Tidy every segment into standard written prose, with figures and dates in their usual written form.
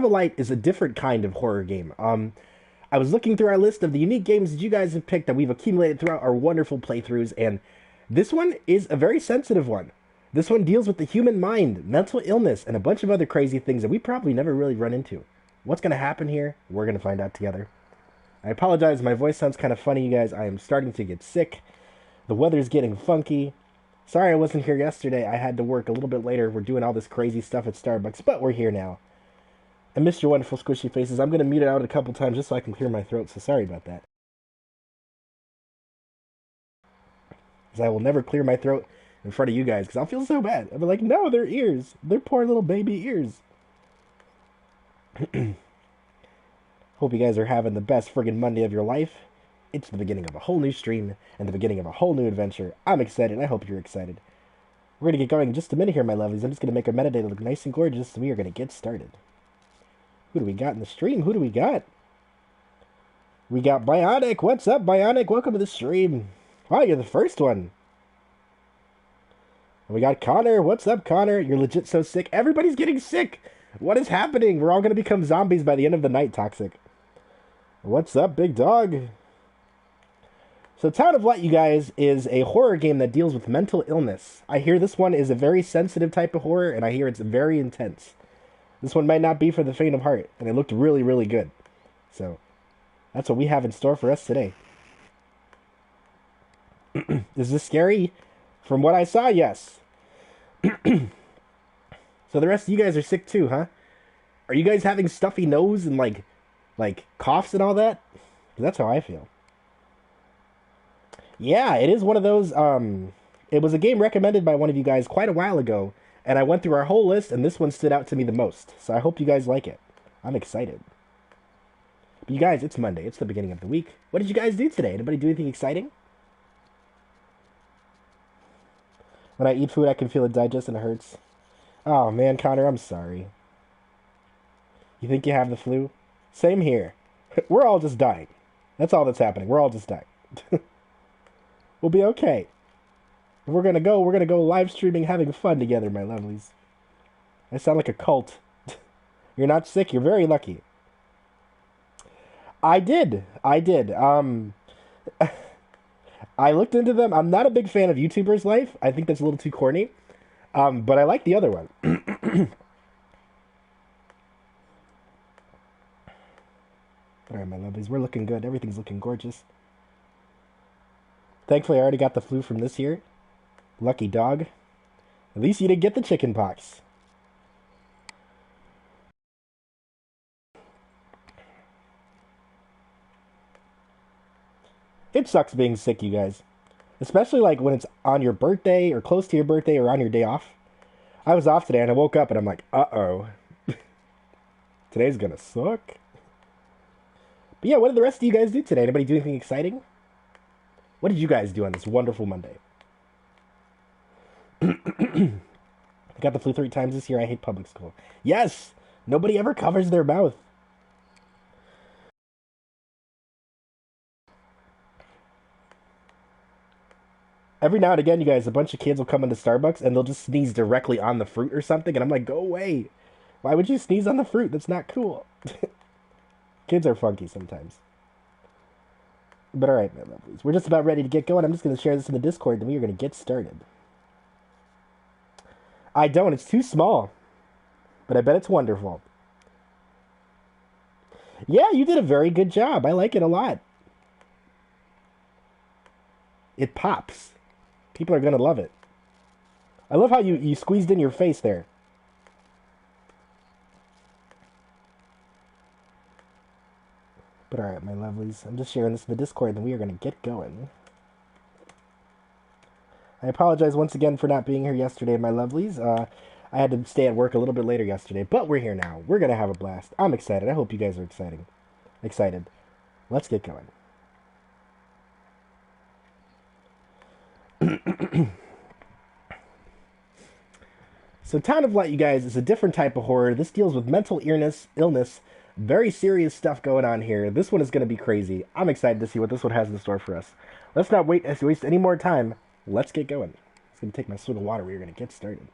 of Light is a different kind of horror game. I was looking through our list of the unique games that you guys have picked that we've accumulated throughout our wonderful playthroughs, and this one is a very sensitive one. This one deals with the human mind, mental illness, and a bunch of other crazy things that we probably never really run into. What's going to happen here? We're going to find out together. I apologize, my voice sounds kind of funny, you guys. I am starting to get sick. The weather's getting funky. Sorry I wasn't here yesterday. I had to work a little bit later. We're doing all this crazy stuff at Starbucks, but we're here now. I missed your wonderful squishy faces. I'm going to mute it out a couple times just so I can clear my throat, so sorry about that. Because I will never clear my throat in front of you guys, because I'll feel so bad. I'll be like, no, their ears. Their poor little baby ears. Hope you guys are having the best friggin' Monday of your life. It's the beginning of a whole new stream and the beginning of a whole new adventure. I'm excited. I hope you're excited. We're going to get going in just a minute here, my lovelies. I'm just going to make our metadata look nice and gorgeous, so we are going to get started. Who do we got in the stream? Who do we got? We got Bionic. What's up, Bionic? Welcome to the stream. Wow, you're the first one. And we got Connor. What's up, Connor? You're legit so sick. Everybody's getting sick. What is happening? We're all going to become zombies by the end of the night, Toxic. What's up, big dog? So Town of Light, you guys, is a horror game that deals with mental illness. I hear this one is a very sensitive type of horror, and I hear it's very intense. This one might not be for the faint of heart, and it looked really, really good. So, that's what we have in store for us today. Is this scary? From what I saw, yes. So the rest of you guys are sick too, huh? Are you guys having stuffy nose and like coughs and all that? 'Cause that's how I feel. Yeah, it is one of those, it was a game recommended by one of you guys quite a while ago, and I went through our whole list, and this one stood out to me the most. So I hope you guys like it. I'm excited. But you guys, it's Monday. It's the beginning of the week. What did you guys do today? Anybody do anything exciting? When I eat food, I can feel it digest and it hurts. Oh, man, Connor, I'm sorry. You think you have the flu? Same here. We're all just dying. That's all that's happening. We're all just dying. We'll be okay. We're gonna go live streaming, having fun together, my lovelies. I sound like a cult. You're not sick, you're very lucky. I did. I looked into them. I'm not a big fan of YouTuber's Life. I think that's a little too corny. But I like the other one. Alright, my lovelies, we're looking good. Everything's looking gorgeous. Thankfully, I already got the flu from this year. Lucky dog. At least you didn't get the chicken pox. It sucks being sick, you guys. Especially like when it's on your birthday or close to your birthday or on your day off. I was off today and I woke up and I'm like, uh-oh. Today's gonna suck. But yeah, what did the rest of you guys do today? Anybody do anything exciting? What did you guys do on this wonderful Monday? I got the flu 3 times this year. I hate public school. Yes! Nobody ever covers their mouth. Every now and again, you guys, a bunch of kids will come into Starbucks and they'll just sneeze directly on the fruit or something, and I'm like, go away. Why would you sneeze on the fruit? That's not cool. Kids are funky sometimes. But alright, my lovelies. We're just about ready to get going. I'm just going to share this in the Discord, and we are going to get started. I don't. It's too small. But I bet it's wonderful. Yeah, you did a very good job. I like it a lot. It pops. People are going to love it. I love how you squeezed in your face there. But alright, my lovelies. I'm just sharing this in the Discord, and we are going to get going. I apologize once again for not being here yesterday, my lovelies. I had to stay at work a little bit later yesterday, but we're here now. We're going to have a blast. I'm excited. I hope you guys are excited. Let's get going. So Town of Light, you guys, is a different type of horror. This deals with mental illness, very serious stuff going on here. This one is going to be crazy. I'm excited to see what this one has in store for us. Let's not waste any more time. Let's get going. It's going to take my swig of water. We're going to get started.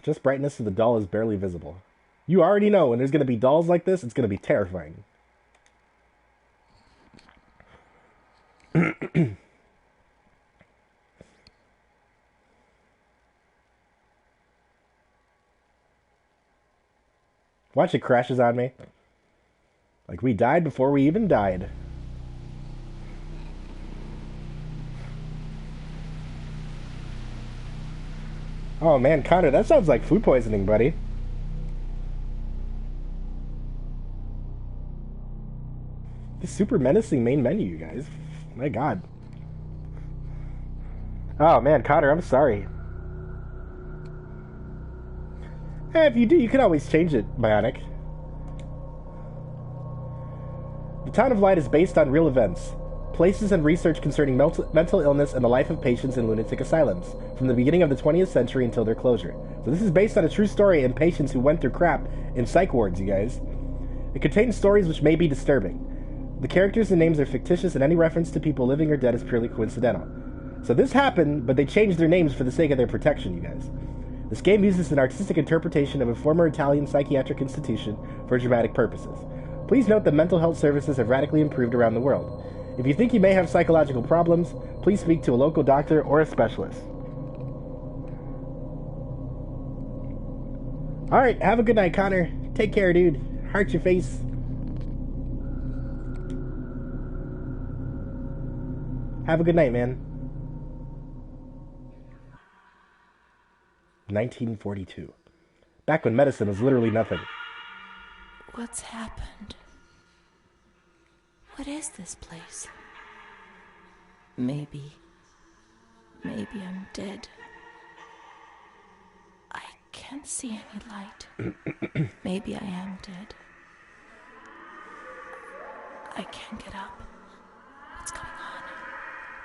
Just brightness of the doll is barely visible. You already know when there's going to be dolls like this, it's going to be terrifying. Watch, it crashes on me. Like we died before we even died. Oh man, Connor, that sounds like food poisoning, buddy. This super menacing main menu, you guys. My god. Oh man, Connor, I'm sorry. Hey, if you do, you can always change it, Bionic. The Town of Light is based on real events, places and research concerning mental illness and the life of patients in lunatic asylums, from the beginning of the 20th century until their closure. So this is based on a true story and patients who went through crap in psych wards, you guys. It contains stories which may be disturbing. The characters and names are fictitious, and any reference to people living or dead is purely coincidental. So this happened, but they changed their names for the sake of their protection, you guys. This game uses an artistic interpretation of a former Italian psychiatric institution for dramatic purposes. Please note that mental health services have radically improved around the world. If you think you may have psychological problems, please speak to a local doctor or a specialist. Alright, have a good night, Connor. Take care, dude. Heart your face. Have a good night, man. 1942. Back when medicine was literally nothing. What's happened? What is this place? Maybe I'm dead. I can't see any light. Maybe I am dead. I can't get up. What's going on?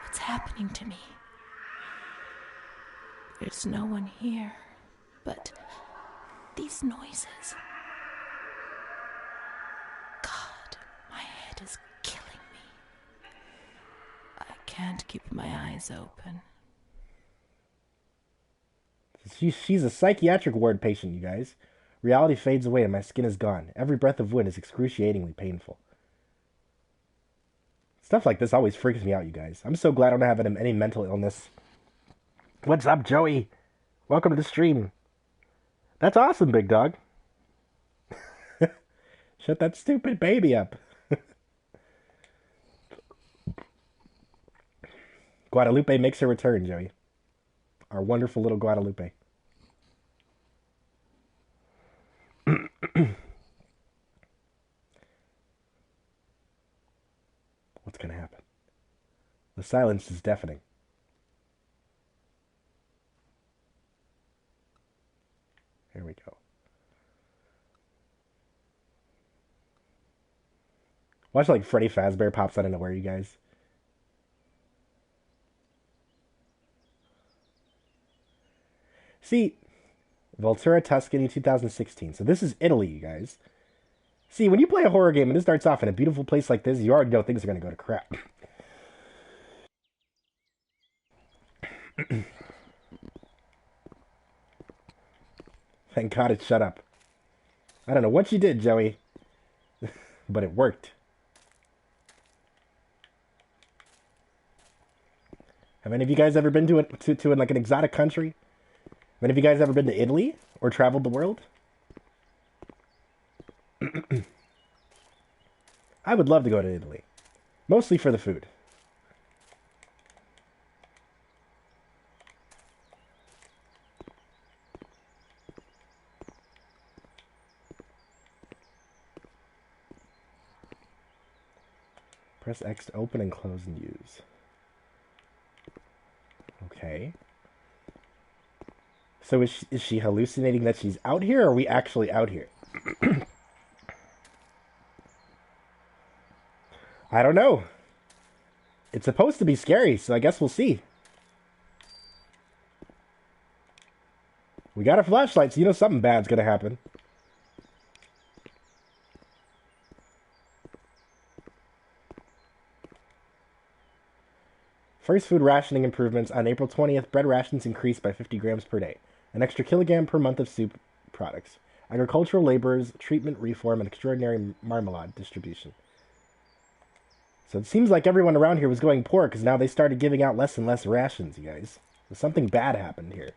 What's happening to me? There's no one here, but these noises. God, my head is killing me. I can't keep my eyes open. She's a psychiatric ward patient, you guys. Reality fades away and my skin is gone. Every breath of wind is excruciatingly painful. Stuff like this always freaks me out, you guys. I'm so glad I don't have any mental illness. What's up, Joey? Welcome to the stream. That's awesome, big dog. Shut that stupid baby up. Guadalupe makes her return, Joey. Our wonderful little Guadalupe. What's going to happen? The silence is deafening. Here we go. Watch like Freddy Fazbear pops out of nowhere, you guys. See, Voltura Tuscany 2016. So this is Italy, you guys. See, when you play a horror game and it starts off in a beautiful place like this, you already know things are going to go to crap. Thank God it shut up. I don't know what you did, Joey, but it worked. Have any of you guys ever been to like an exotic country? Have any of you guys ever been to Italy or traveled the world? I would love to go to Italy, mostly for the food. Press X to open and close and use. Okay. So is she hallucinating that she's out here, or are we actually out here? I don't know. It's supposed to be scary, so I guess we'll see. We got a flashlight, so you know something bad's gonna happen. First food rationing improvements. On April 20th, bread rations increased by 50 grams per day. An extra kilogram per month of soup products. Agricultural laborers, treatment, reform, and extraordinary marmalade distribution. So it seems like everyone around here was going poor because now they started giving out less and less rations, you guys. So something bad happened here.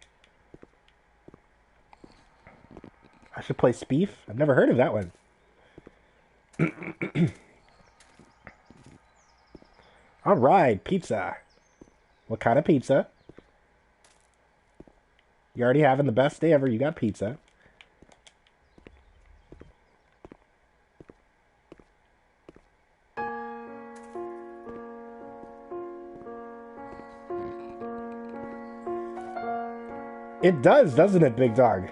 I should play Spief. I've never heard of that one. All right, pizza. What kind of pizza? You're already having the best day ever. You got pizza. It does, doesn't it, big dog?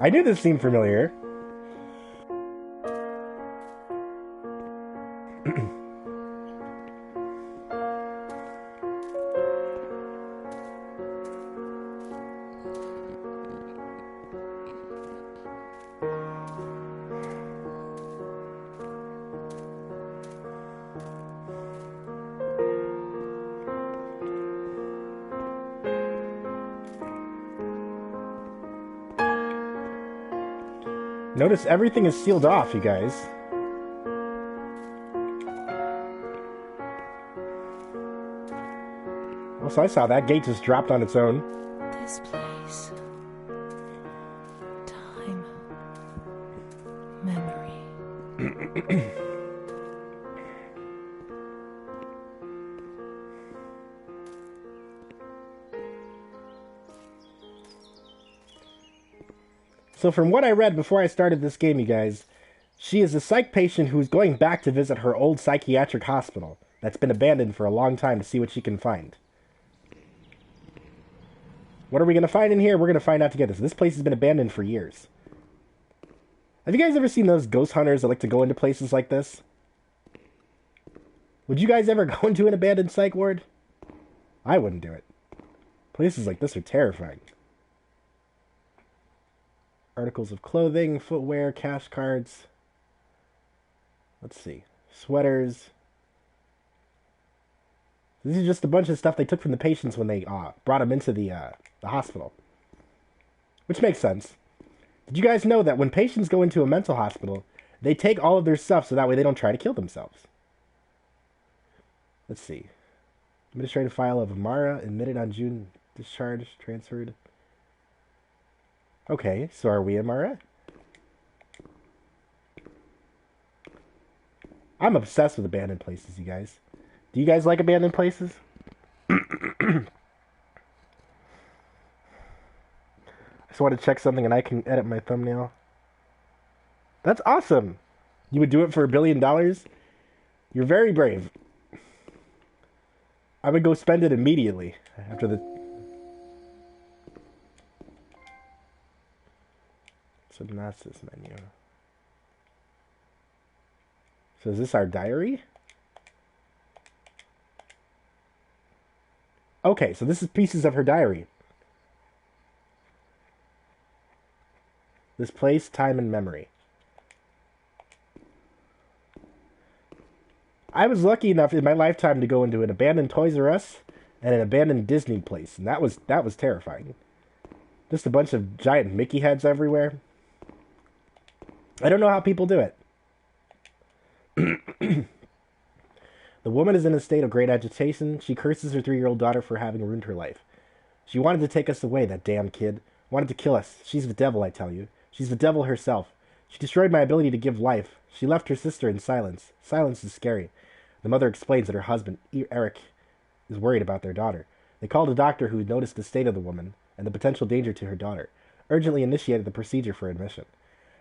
I knew this seemed familiar. Notice everything is sealed off, you guys. Also, I saw that gate just dropped on its own. This place. Time. Memory. So from what I read before I started this game, you guys, she is a psych patient who's going back to visit her old psychiatric hospital that's been abandoned for a long time to see what she can find. What are we going to find in here? We're going to find out together. So this place has been abandoned for years. Have you guys ever seen those ghost hunters that like to go into places like this? Would you guys ever go into an abandoned psych ward? I wouldn't do it. Places like this are terrifying. Articles of clothing, footwear, cash cards. Let's see. Sweaters. This is just a bunch of stuff they took from the patients when they brought them into the hospital. Which makes sense. Did you guys know that when patients go into a mental hospital, they take all of their stuff so that way they don't try to kill themselves? Let's see. Administrative file of Amara, admitted on June, discharged, transferred. Okay, so are we Amara? I'm obsessed with abandoned places, you guys. Do you guys like abandoned places? I just want to check something and I can edit my thumbnail. That's awesome. You would do it for $1 billion? You're very brave. I would go spend it immediately after the... Synopsis menu. So is this our diary? Okay, so this is pieces of her diary. This place, time, and memory. I was lucky enough in my lifetime to go into an abandoned Toys R Us and an abandoned Disney place, and that was terrifying. Just a bunch of giant Mickey heads everywhere. I don't know how people do it. The woman is in a state of great agitation. She curses her 3-year-old daughter for having ruined her life. She wanted to take us away, that damn kid. Wanted to kill us. She's the devil, I tell you. She's the devil herself. She destroyed my ability to give life. She left her sister in silence. Silence is scary. The mother explains that her husband, Eric, is worried about their daughter. They called a doctor who noticed the state of the woman and the potential danger to her daughter. Urgently initiated the procedure for admission.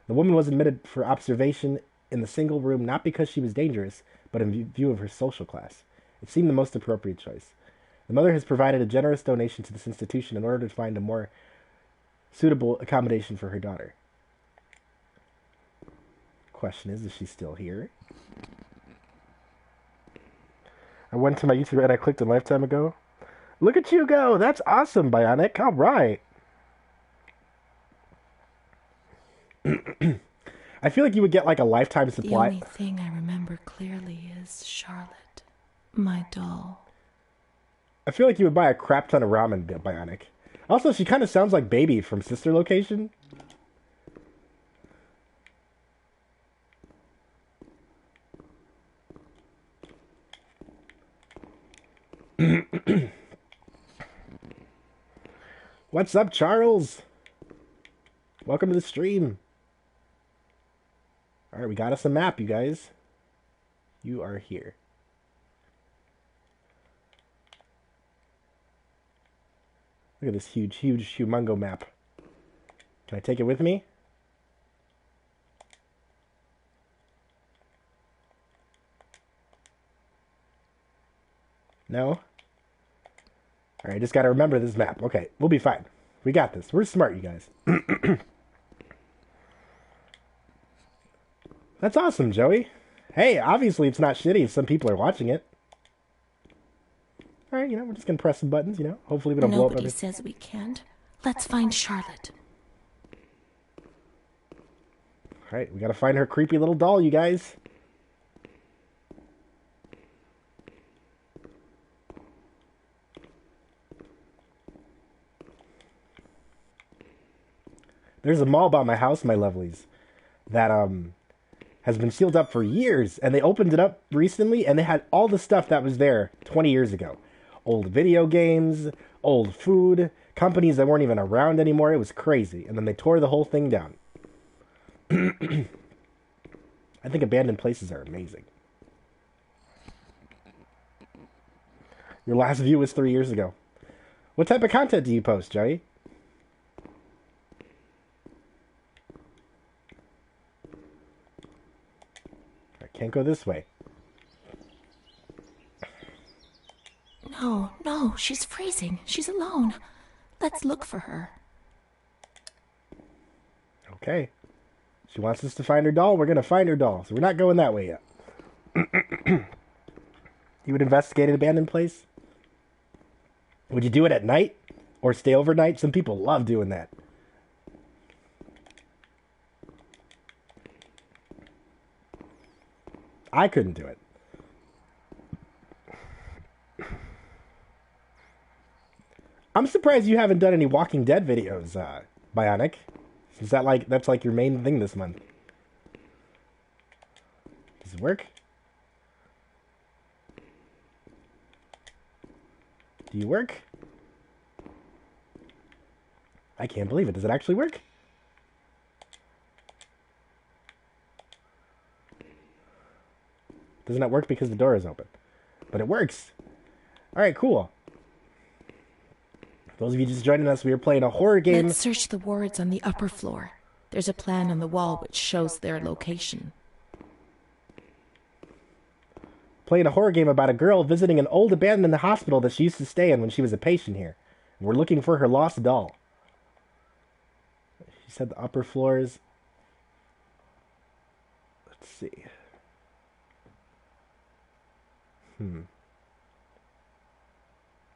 The woman was admitted for observation in the single room not because she was dangerous, but in view of her social class. It seemed the most appropriate choice. The mother has provided a generous donation to this institution in order to find a more suitable accommodation for her daughter. Question is she still here? I went to my YouTube and I clicked a lifetime ago. Look at you go! That's awesome, Bionic! All right! I feel like you would get like a lifetime supply. The only thing I remember clearly is Charlotte, my doll. I feel like you would buy a crap ton of ramen, Bionic. Also, she kind of sounds like Baby from Sister Location. What's up, Charles? Welcome to the stream. Alright, we got us a map, you guys. You are here. Look at this huge, humongo map. Can I take it with me? No? Alright, just gotta remember this map. Okay, we'll be fine. We got this. We're smart, you guys. That's awesome, Joey. Hey, obviously it's not shitty if some people are watching it. Alright, we're just gonna press some buttons, Hopefully we don't blow up Nobody says we can't. Let's find Charlotte. Alright, we gotta find her creepy little doll, you guys. There's a mall by my house, my lovelies, that has been sealed up for years, and they opened it up recently, and they had all the stuff that was there 20 years ago. Old video games, old food, companies that weren't even around anymore. It was crazy. And then they tore the whole thing down. I think abandoned places are amazing. Your last view was 3 years ago. What type of content do you post, Joey? I can't go this way. No, she's freezing. She's alone. Let's look for her. Okay. She wants us to find her doll. We're going to find her doll. So we're not going that way yet. You would investigate an abandoned place? Would you do it at night? Or stay overnight? Some people love doing that. I couldn't do it. I'm surprised you haven't done any Walking Dead videos, Bionic. Is that's like your main thing this month? Does it work? Do you work? I can't believe it. Does it actually work? Doesn't that work because the door is open? But it works. Alright, cool. Those of you just joining us, we are playing a horror game. Let's search the wards on the upper floor. There's a plan on the wall which shows their location. Playing a horror game about a girl visiting an old abandoned hospital that she used to stay in when she was a patient here. And we're looking for her lost doll. She said the upper floors. Let's see.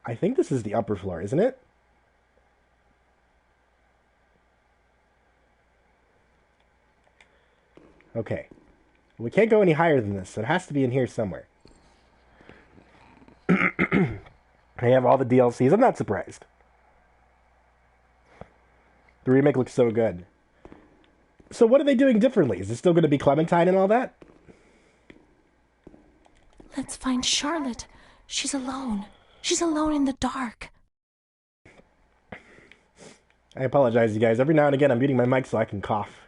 I think this is the upper floor, isn't it? Okay. We can't go any higher than this, so it has to be in here somewhere. I have all the DLCs. I'm not surprised. The remake looks so good. So what are they doing differently? Is it still going to be Clementine and all that? Let's find Charlotte. She's alone. She's alone in the dark. I apologize, you guys. Every now and again, I'm muting my mic so I can cough.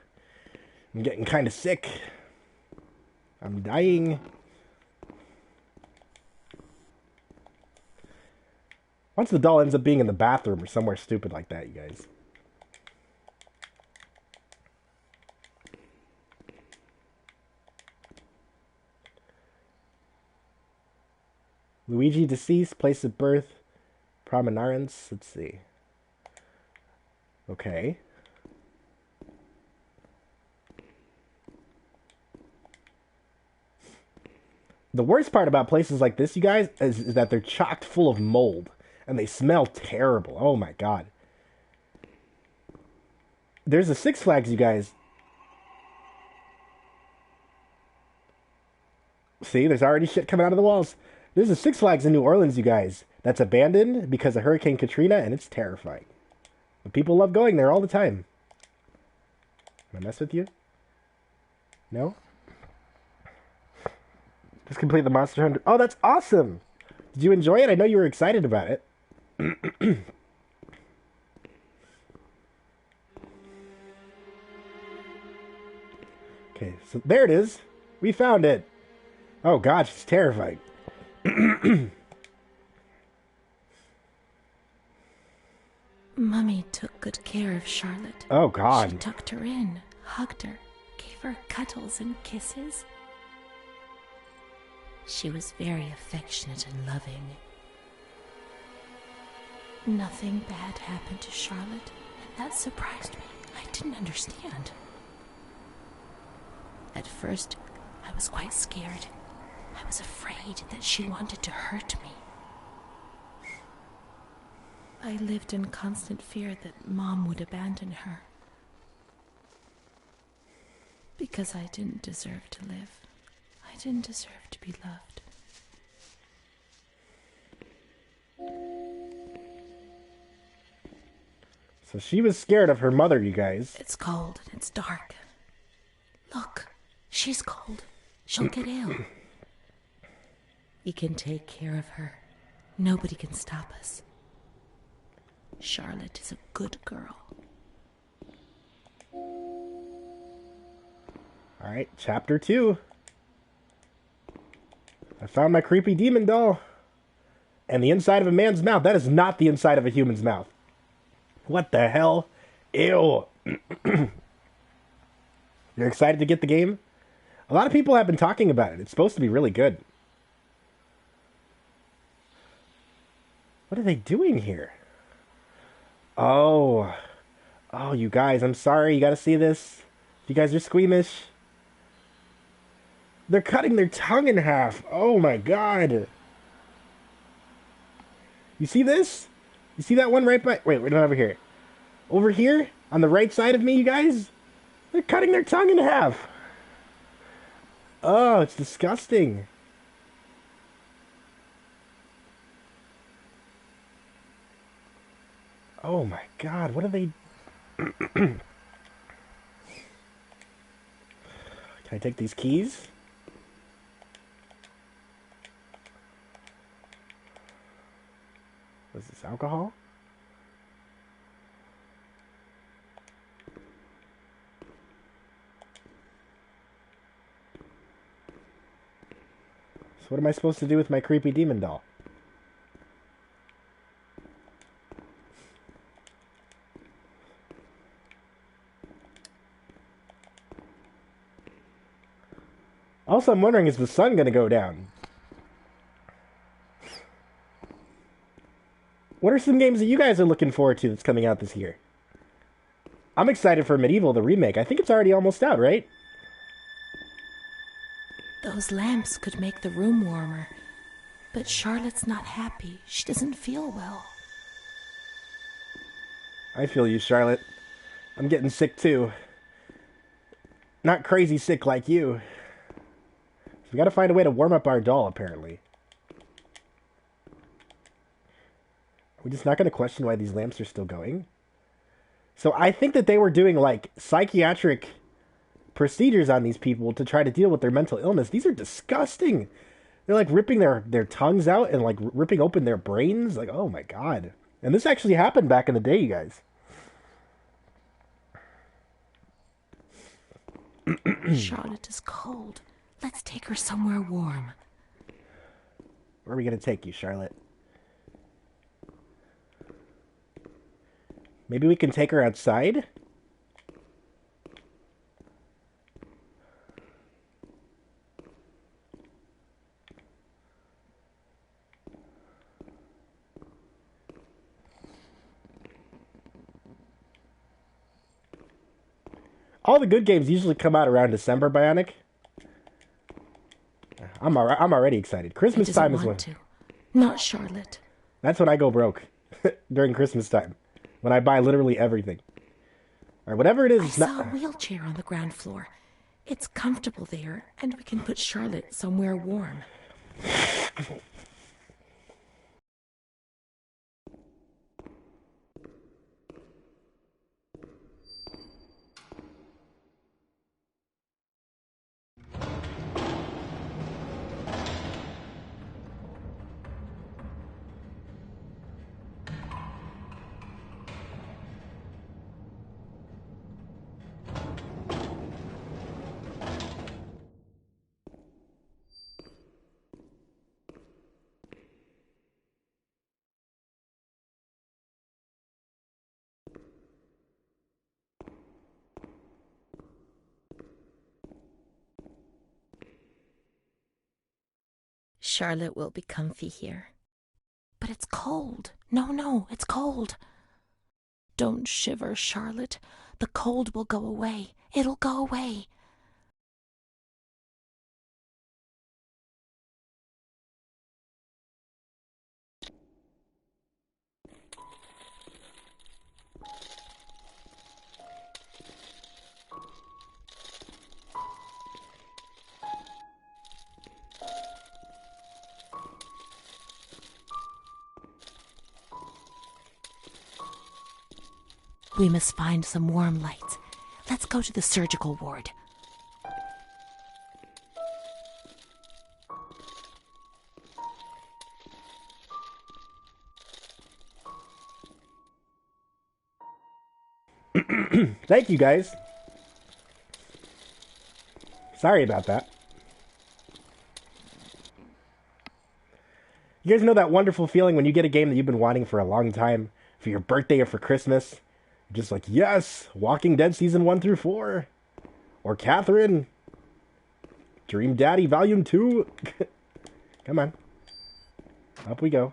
I'm getting kind of sick. I'm dying. Once the doll ends up being in the bathroom or somewhere stupid like that, you guys. Luigi deceased, place of birth, promenarence. Let's see. Okay. The worst part about places like this, you guys, is that they're chocked full of mold. And they smell terrible. Oh my god. There's a Six Flags, you guys. See, there's already shit coming out of the walls. There's a Six Flags in New Orleans, you guys, that's abandoned because of Hurricane Katrina, and it's terrifying. But people love going there all the time. Am I mess with you? No? Just complete the Monster Hunter. Oh, that's awesome! Did you enjoy it? I know you were excited about it. Okay, so there it is. We found it. Oh god, she's terrified. Mummy took good care of Charlotte. Oh god. She tucked her in, hugged her, gave her cuddles and kisses. She was very affectionate and loving. Nothing bad happened to Charlotte, and that surprised me. I didn't understand. At first, I was quite scared. I was afraid that she wanted to hurt me. I lived in constant fear that Mom would abandon her. Because I didn't deserve to live. I didn't deserve to be loved. So she was scared of her mother, you guys. It's cold and it's dark. Look, she's cold. She'll get ill. We can take care of her. Nobody can stop us. Charlotte is a good girl. Alright, chapter 2. I found my creepy demon doll. And the inside of a man's mouth. That is not the inside of a human's mouth. What the hell? Ew. You're excited to get the game? A lot of people have been talking about it. It's supposed to be really good. What are they doing here? Oh. Oh, you guys, I'm sorry. You gotta see this. You guys are squeamish. They're cutting their tongue in half. Oh my god. You see this? You see that one right by... Wait, not over here. Over here, on the right side of me, you guys? They're cutting their tongue in half. Oh, it's disgusting. Oh my god, what are they... Can I take these keys? What is this, alcohol? So what am I supposed to do with my creepy demon doll? Also, I'm wondering, is the sun going to go down? What are some games that you guys are looking forward to that's coming out this year? I'm excited for Medieval, the remake. I think it's already almost out, right? Those lamps could make the room warmer. But Charlotte's not happy. She doesn't feel well. I feel you, Charlotte. I'm getting sick, too. Not crazy sick like you. So we gotta find a way to warm up our doll, apparently. Are we just not gonna question why these lamps are still going? So I think that they were doing, like, psychiatric procedures on these people to try to deal with their mental illness. These are disgusting. They're, like, ripping their tongues out and, like, ripping open their brains. Like, oh my god. And this actually happened back in the day, you guys. Charlotte is cold. Let's take her somewhere warm. Where are we gonna take you, Charlotte? Maybe we can take her outside? All the good games usually come out around December, Bionic. I'm already excited. Christmas time is when... Not Charlotte. That's when I go broke. During Christmas time. When I buy literally everything. Or whatever it is. I saw a wheelchair on the ground floor. It's comfortable there, and we can put Charlotte somewhere warm. Charlotte will be comfy here. But it's cold. No, it's cold. Don't shiver, Charlotte. The cold will go away. It'll go away. We must find some warm lights. Let's go to the surgical ward. Thank you, guys. Sorry about that. You guys know that wonderful feeling when you get a game that you've been wanting for a long time, for your birthday or for Christmas? Just like, yes, Walking Dead Season 1 through 4. Or Catherine. Dream Daddy Volume 2. Come on. Up we go.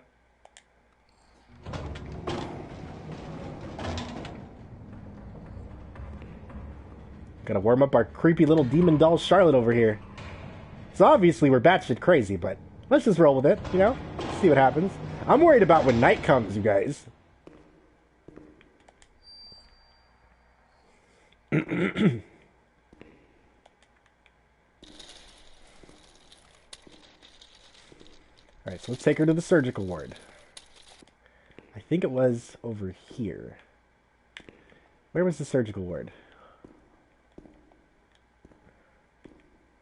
Gotta warm up our creepy little demon doll Charlotte over here. So obviously we're batshit crazy, but let's just roll with it, you know? See what happens. I'm worried about when night comes, you guys. Alright, so let's take her to the surgical ward. I think it was over here. Where was the surgical ward?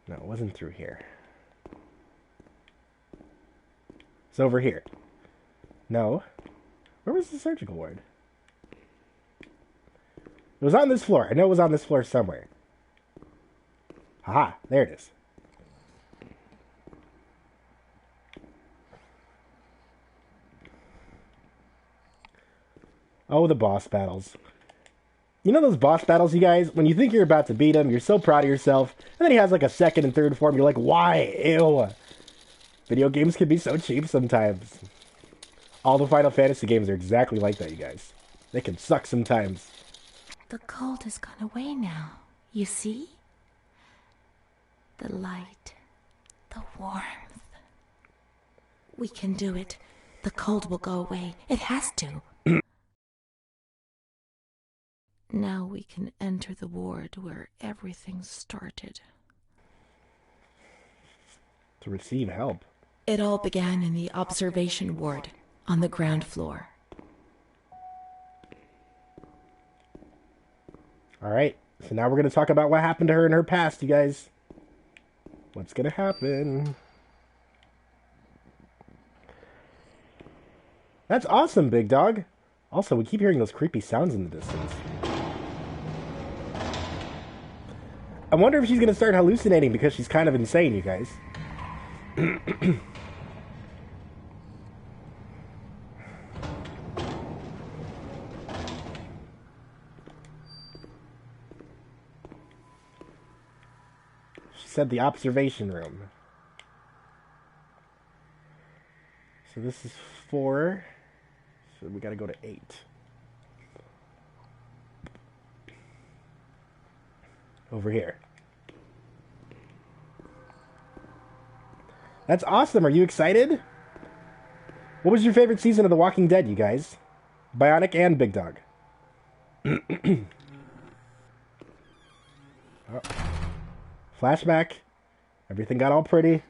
No, it wasn't through here. It's over here. No. Where was the surgical ward? It was on this floor. I know it was on this floor somewhere. Haha, there it is. Oh, the boss battles. You know those boss battles, you guys? When you think you're about to beat him, you're so proud of yourself, and then he has like a second and third form, you're like, why? Ew. Video games can be so cheap sometimes. All the Final Fantasy games are exactly like that, you guys. They can suck sometimes. The cold has gone away now. You see? The light. The warmth. We can do it. The cold will go away. It has to. Now we can enter the ward where everything started. To receive help. It all began in the observation ward on the ground floor. Alright, so now we're going to talk about what happened to her in her past, you guys. What's going to happen? That's awesome, big dog. Also, we keep hearing those creepy sounds in the distance. I wonder if she's going to start hallucinating because she's kind of insane, you guys. She said the observation room. So this is 4. So we got to go to 8. Over here. That's awesome. Are you excited? What was your favorite season of The Walking Dead, you guys? Bionic and Big Dog. Oh. Flashback. Everything got all pretty.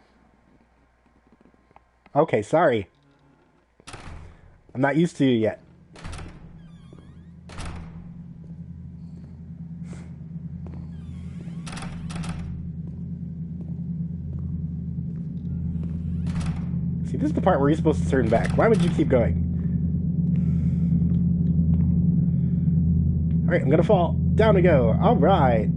Okay, sorry. I'm not used to you yet. See, this is the part where you're supposed to turn back. Why would you keep going? Alright, I'm gonna fall. Down we go. Alright.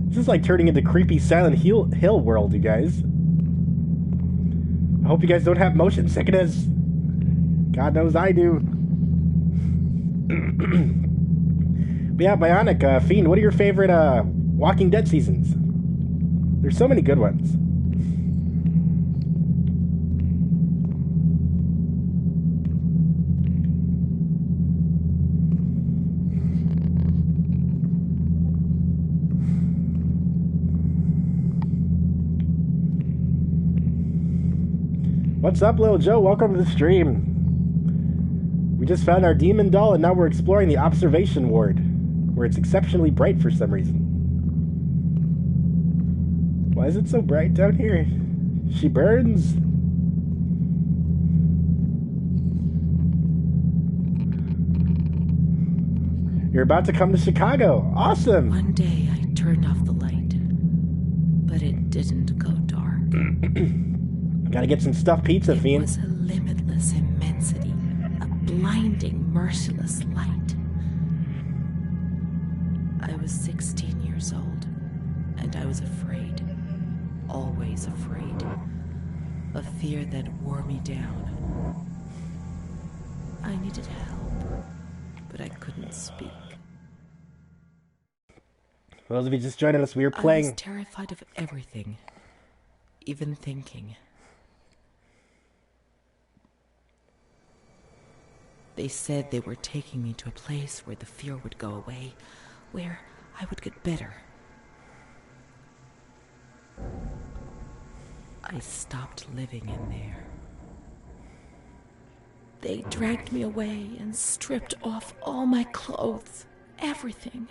This is like turning into creepy Silent Hill world, you guys. I hope you guys don't have motion sickness. God knows I do. But yeah, Bionic, Fiend, what are your favorite Walking Dead seasons? There's so many good ones. What's up, Little Joe? Welcome to the stream. We just found our demon doll, and now we're exploring the observation ward, where it's exceptionally bright for some reason. Why is it so bright down here? She burns. You're about to come to Chicago. Awesome. One day I turned off the light, but it didn't go dark. Gotta get some stuffed pizza, Fiend. It was a limitless immensity, a blinding, merciless light. I was 16 years old, and I was afraid. Always afraid. A fear that wore me down. I needed help, but I couldn't speak. For those of you just joining us, we were playing... I was terrified of everything, even thinking. They said they were taking me to a place where the fear would go away, where I would get better. I stopped living in there. They dragged me away and stripped off all my clothes, everything.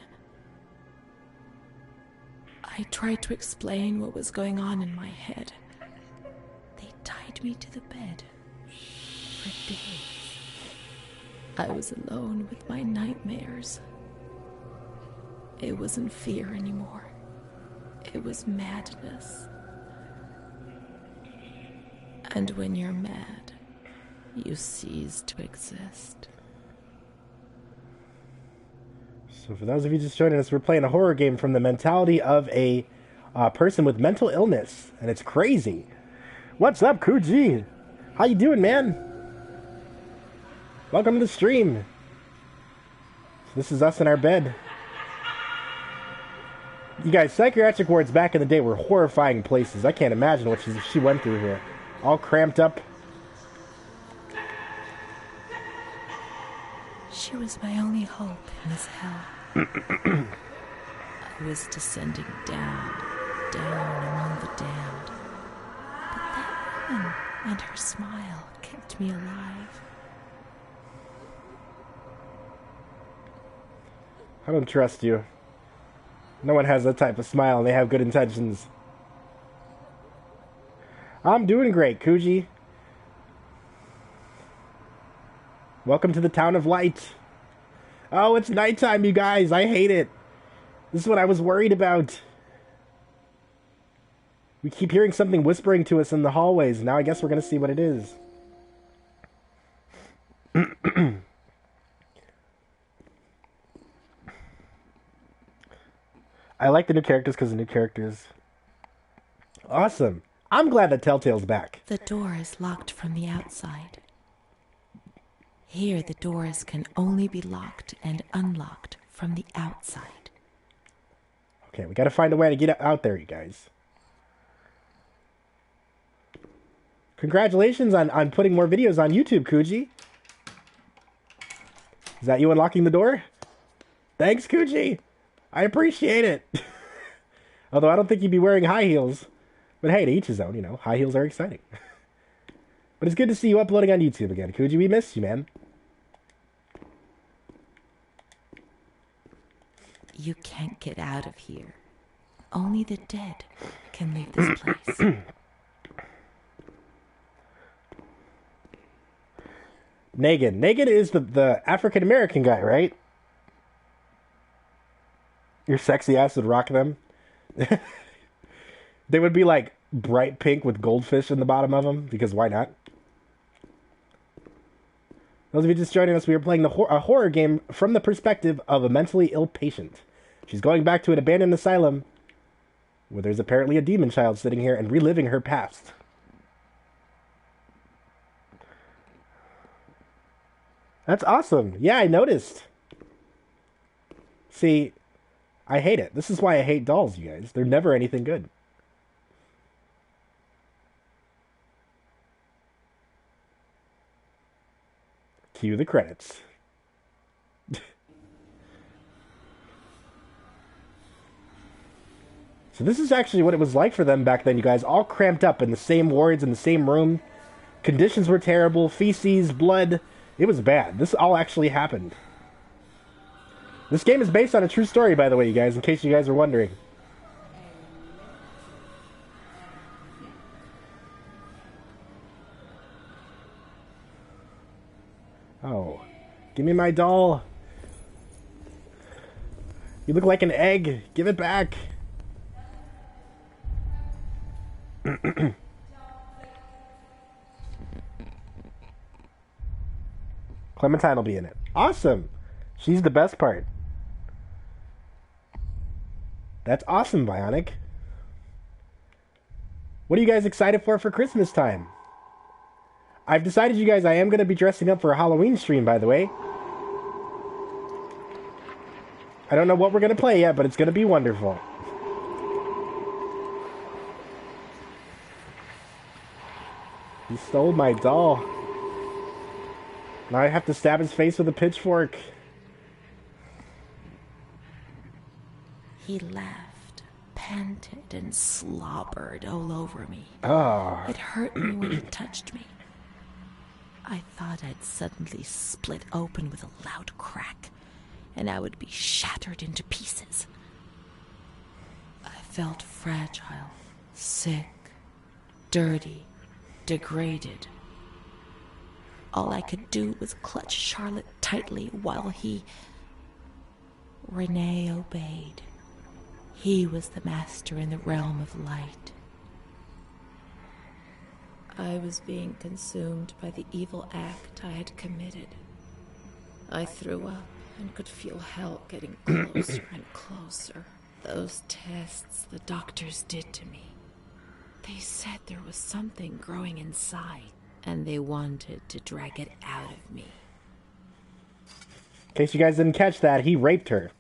I tried to explain what was going on in my head. They tied me to the bed for days. I was alone with my nightmares. It wasn't fear anymore. It was madness. And when you're mad, you cease to exist. So for those of you just joining us, we're playing a horror game from the mentality of a person with mental illness. And it's crazy. What's up, Kuji? How you doing, man? Welcome to the stream. This is us in our bed. You guys, psychiatric wards back in the day were horrifying places. I can't imagine what she went through here. All cramped up. She was my only hope in this hell. I was descending down among the damned. But that woman and her smile kept me alive. I don't trust you. No one has that type of smile and they have good intentions. I'm doing great, Kuji. Welcome to the town of light. Oh, it's nighttime, you guys. I hate it. This is what I was worried about. We keep hearing something whispering to us in the hallways. Now I guess we're going to see what it is. I like the new characters because the new characters. Awesome. I'm glad that Telltale's back. The door is locked from the outside. Here, the doors can only be locked and unlocked from the outside. Okay, we gotta find a way to get out there, you guys. Congratulations on putting more videos on YouTube, Kuji. Is that you unlocking the door? Thanks, Kuji. I appreciate it. Although I don't think you'd be wearing high heels. But hey, to each his own, you know. High heels are exciting. But it's good to see you uploading on YouTube again. Kuji, we missed you, man. You can't get out of here. Only the dead can leave this place. Negan. Negan is the African-American guy, right? Your sexy ass would rock them. They would be like bright pink with goldfish in the bottom of them, because why not? Those of you just joining us, we are playing a horror game from the perspective of a mentally ill patient. She's going back to an abandoned asylum where there's apparently a demon child sitting here and reliving her past. That's awesome. Yeah, I noticed. See, I hate it. This is why I hate dolls, you guys. They're never anything good. Cue the credits. So this is actually what it was like for them back then, you guys. All cramped up in the same wards, in the same room. Conditions were terrible. Feces, blood. It was bad. This all actually happened. This game is based on a true story, by the way, you guys, in case you guys are wondering. Oh. Give me my doll. You look like an egg. Give it back. Clementine will be in it. Awesome. She's the best part. That's awesome, Bionic. What are you guys excited for Christmas time? I've decided, you guys, I am going to be dressing up for a Halloween stream, by the way. I don't know what we're going to play yet, but it's going to be wonderful. He stole my doll. Now I have to stab his face with a pitchfork. He laughed, panted, and slobbered all over me. Oh. It hurt me when he touched me. I thought I'd suddenly split open with a loud crack, and I would be shattered into pieces. I felt fragile, sick, dirty, degraded. All I could do was clutch Charlotte tightly while Renee obeyed. He was the master in the realm of light. I was being consumed by the evil act I had committed. I threw up and could feel hell getting closer and closer. Those tests the doctors did to me. They said there was something growing inside, and they wanted to drag it out of me. In case you guys didn't catch that, he raped her.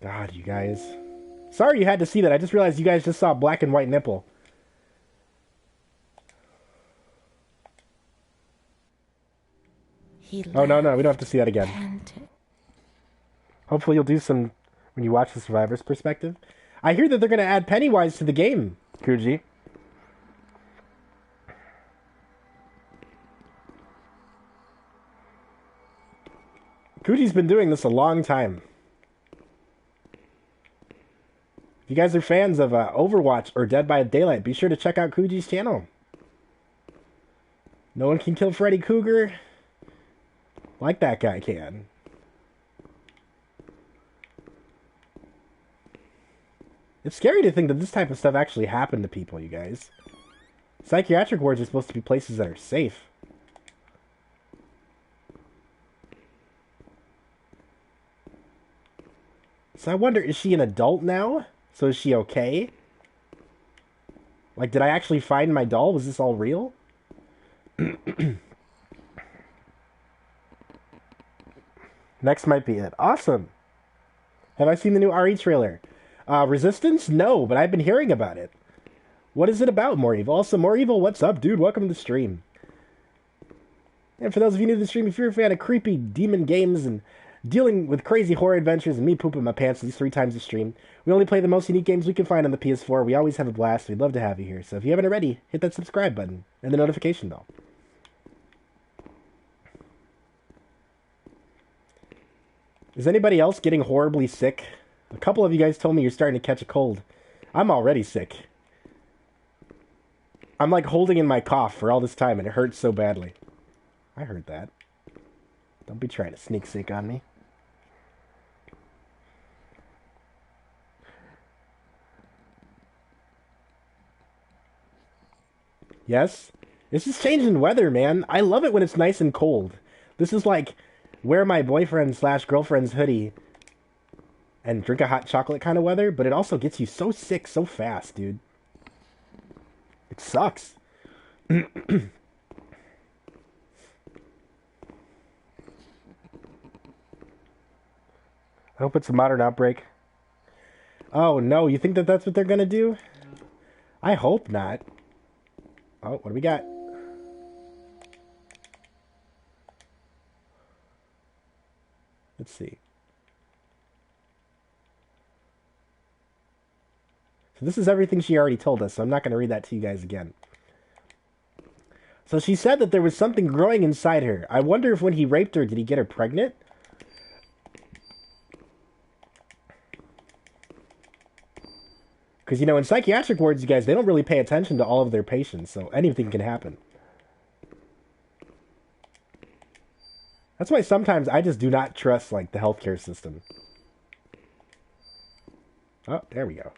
God, you guys. Sorry you had to see that. I just realized you guys just saw a black and white nipple. Oh, no, we don't have to see that again. Panted. Hopefully you'll do some when you watch the survivor's perspective. I hear that they're going to add Pennywise to the game, Kuji. Kuji's been doing this a long time. If you guys are fans of Overwatch or Dead by Daylight, be sure to check out Kuji's channel. No one can kill Freddy Krueger like that guy can. It's scary to think that this type of stuff actually happened to people, you guys. Psychiatric wards are supposed to be places that are safe. So I wonder, is she an adult now? So is she okay? Like, did I actually find my doll? Was this all real? Next might be it. Awesome. Have I seen the new RE trailer? Resistance? No, but I've been hearing about it. What is it about, More Evil? Also, More Evil, what's up, dude? Welcome to the stream. And for those of you new to the stream, if you're a fan of creepy demon games and dealing with crazy horror adventures and me pooping my pants at least 3 times a stream, we only play the most unique games we can find on the PS4. We always have a blast. We'd love to have you here. So if you haven't already, hit that subscribe button and the notification bell. Is anybody else getting horribly sick? A couple of you guys told me you're starting to catch a cold. I'm already sick. I'm like holding in my cough for all this time and it hurts so badly. I heard that. Don't be trying to sneak sick on me. Yes? This is changing weather, man. I love it when it's nice and cold. This is like wear my boyfriend/girlfriend's hoodie and drink a hot chocolate kind of weather, but it also gets you so sick so fast, dude. It sucks. I hope it's a modern outbreak. Oh, no, you think that that's what they're gonna do? I hope not. Oh, what do we got? Let's see. So this is everything she already told us, so I'm not going to read that to you guys again. So she said that there was something growing inside her. I wonder if when he raped her, did he get her pregnant? Because, you know, in psychiatric wards, you guys, they don't really pay attention to all of their patients, so anything can happen. That's why sometimes I just do not trust, like, the healthcare system. Oh, there we go.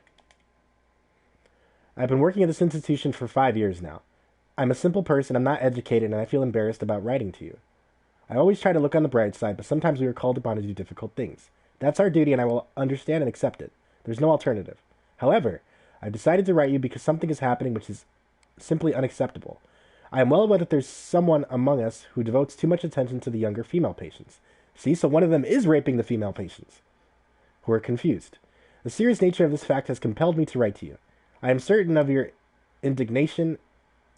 I've been working at this institution for 5 years now. I'm a simple person, I'm not educated, and I feel embarrassed about writing to you. I always try to look on the bright side, but sometimes we are called upon to do difficult things. That's our duty, and I will understand and accept it. There's no alternative. However, I've decided to write you because something is happening which is simply unacceptable. I am well aware that there's someone among us who devotes too much attention to the younger female patients. See, so one of them is raping the female patients, who are confused. The serious nature of this fact has compelled me to write to you. I am certain of your indignation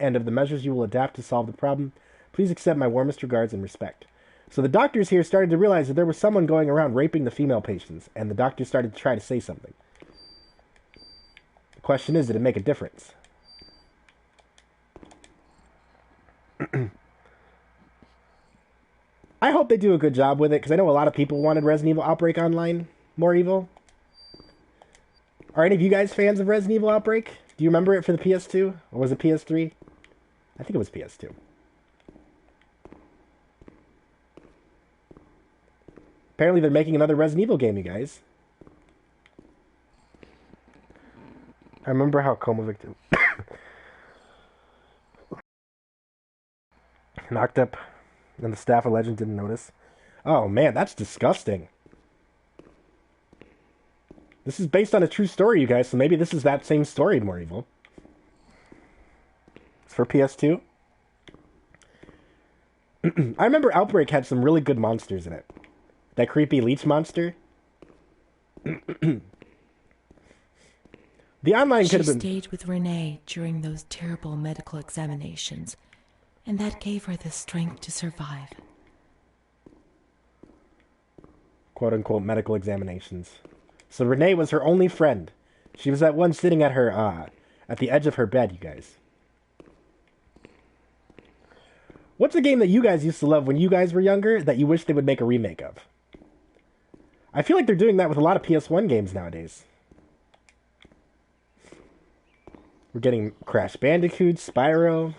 and of the measures you will adapt to solve the problem. Please accept my warmest regards and respect. So the doctors here started to realize that there was someone going around raping the female patients, and the doctors started to try to say something. The question is, did it make a difference? I hope they do a good job with it, because I know a lot of people wanted Resident Evil Outbreak Online more evil. Are any of you guys fans of Resident Evil Outbreak? Do you remember it for the PS2? Or was it PS3? I think it was PS2. Apparently they're making another Resident Evil game, you guys. I remember how Coma Victim knocked up and the staff of Legend didn't notice. Oh man, that's disgusting. This is based on a true story, you guys, so maybe this is that same story in More Evil. It's for PS2. I remember Outbreak had some really good monsters in it. That creepy leech monster. The online could have been... She stayed with Renee during those terrible medical examinations, and that gave her the strength to survive. Quote-unquote medical examinations. So Renee was her only friend. She was that one sitting at her, at the edge of her bed, you guys. What's a game that you guys used to love when you guys were younger that you wish they would make a remake of? I feel like they're doing that with a lot of PS1 games nowadays. We're getting Crash Bandicoot, Spyro.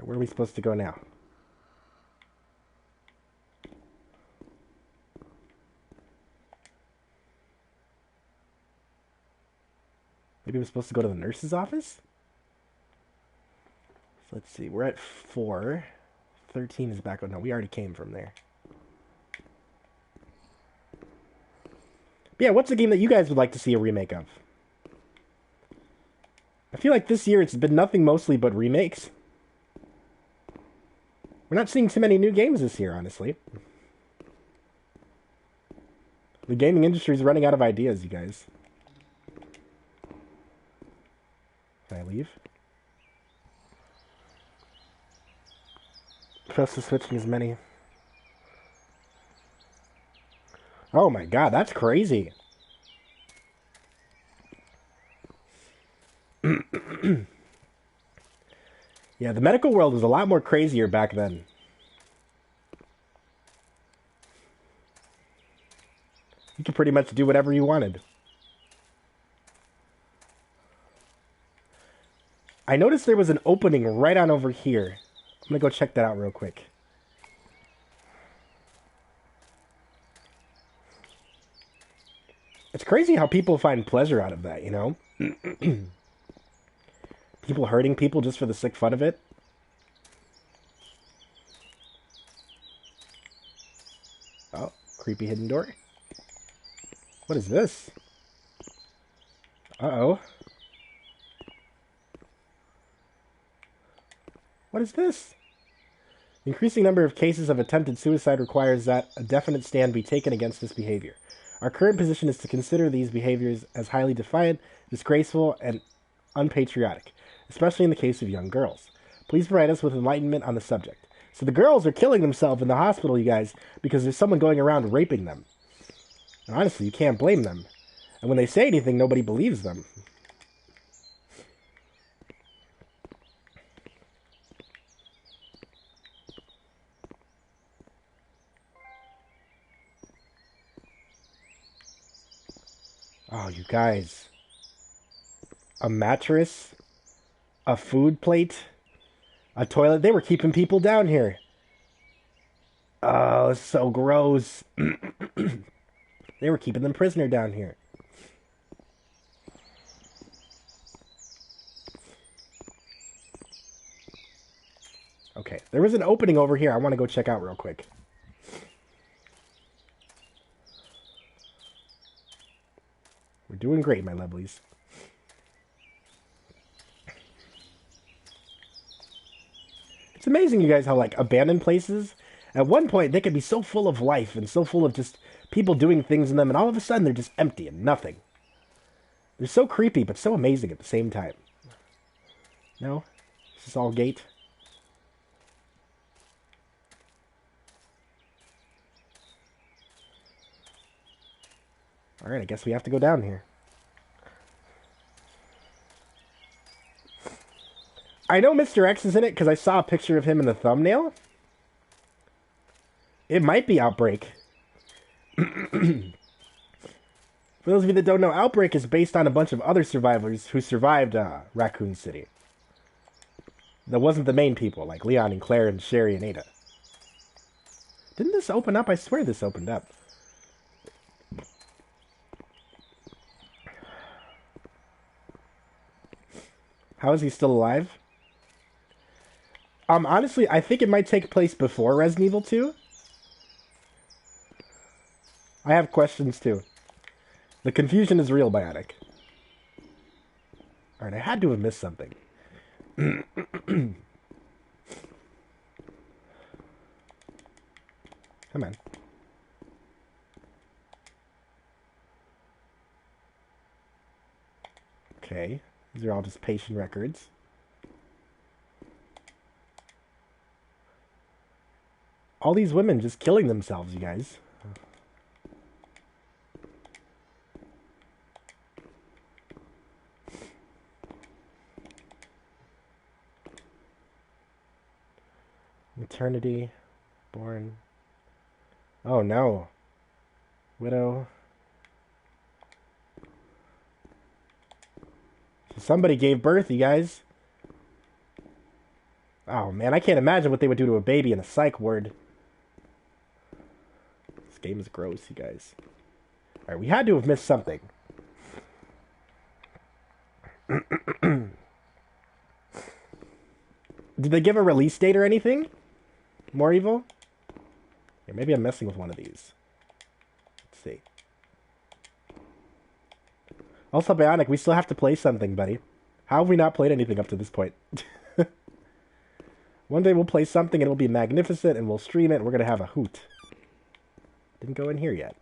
Where are we supposed to go now? Maybe we're supposed to go to the nurse's office? So let's see. We're at 4. 13 is back. Oh, no, we already came from there. But yeah, what's a game that you guys would like to see a remake of? I feel like this year it's been nothing mostly but remakes. We're not seeing too many new games this year, honestly. The gaming industry is running out of ideas, you guys. Can I leave? Trust the switching as many. Oh my god, that's crazy. Yeah, the medical world was a lot more crazier back then. You could pretty much do whatever you wanted. I noticed there was an opening right on over here. I'm gonna go check that out real quick. It's crazy how people find pleasure out of that, you know? People hurting people just for the sick fun of it. Oh, creepy hidden door. What is this? Uh-oh. What is this? The increasing number of cases of attempted suicide requires that a definite stand be taken against this behavior. Our current position is to consider these behaviors as highly defiant, disgraceful, and unpatriotic, especially in the case of young girls. Please provide us with enlightenment on the subject. So the girls are killing themselves in the hospital, you guys, because there's someone going around raping them. And honestly, you can't blame them. And when they say anything, nobody believes them. Oh, you guys. A mattress, a food plate, a toilet. They were keeping people down here. Oh, it's so gross. They were keeping them prisoner down here. Okay, there was an opening over here I want to go check out real quick. We're doing great, my lovelies. It's amazing, you guys, how, like, abandoned places, at one point, they could be so full of life and so full of just people doing things in them, and all of a sudden, they're just empty and nothing. They're so creepy, but so amazing at the same time. No? Is this all gate? Alright, I guess we have to go down here. I know Mr. X is in it because I saw a picture of him in the thumbnail. It might be Outbreak. For those of you that don't know, Outbreak is based on a bunch of other survivors who survived Raccoon City. That wasn't the main people, like Leon and Claire and Sherry and Ada. Didn't this open up? I swear this opened up. How is he still alive? Honestly, I think it might take place before Resident Evil 2. I have questions, too. The confusion is real, Bionic. Alright, I had to have missed something. Come on. Okay. These are all just patient records. All these women just killing themselves, you guys. Maternity. Born. Oh no. Widow. Somebody gave birth, you guys. Oh man, I can't imagine what they would do to a baby in a psych ward. This game is gross, you guys. Alright, we had to have missed something. Did they give a release date or anything? More Evil? Yeah, maybe I'm messing with one of these. Let's see. Also, Bionic, we still have to play something, buddy. How have we not played anything up to this point? One day we'll play something and it'll be magnificent and we'll stream it and we're going to have a hoot. Didn't go in here yet.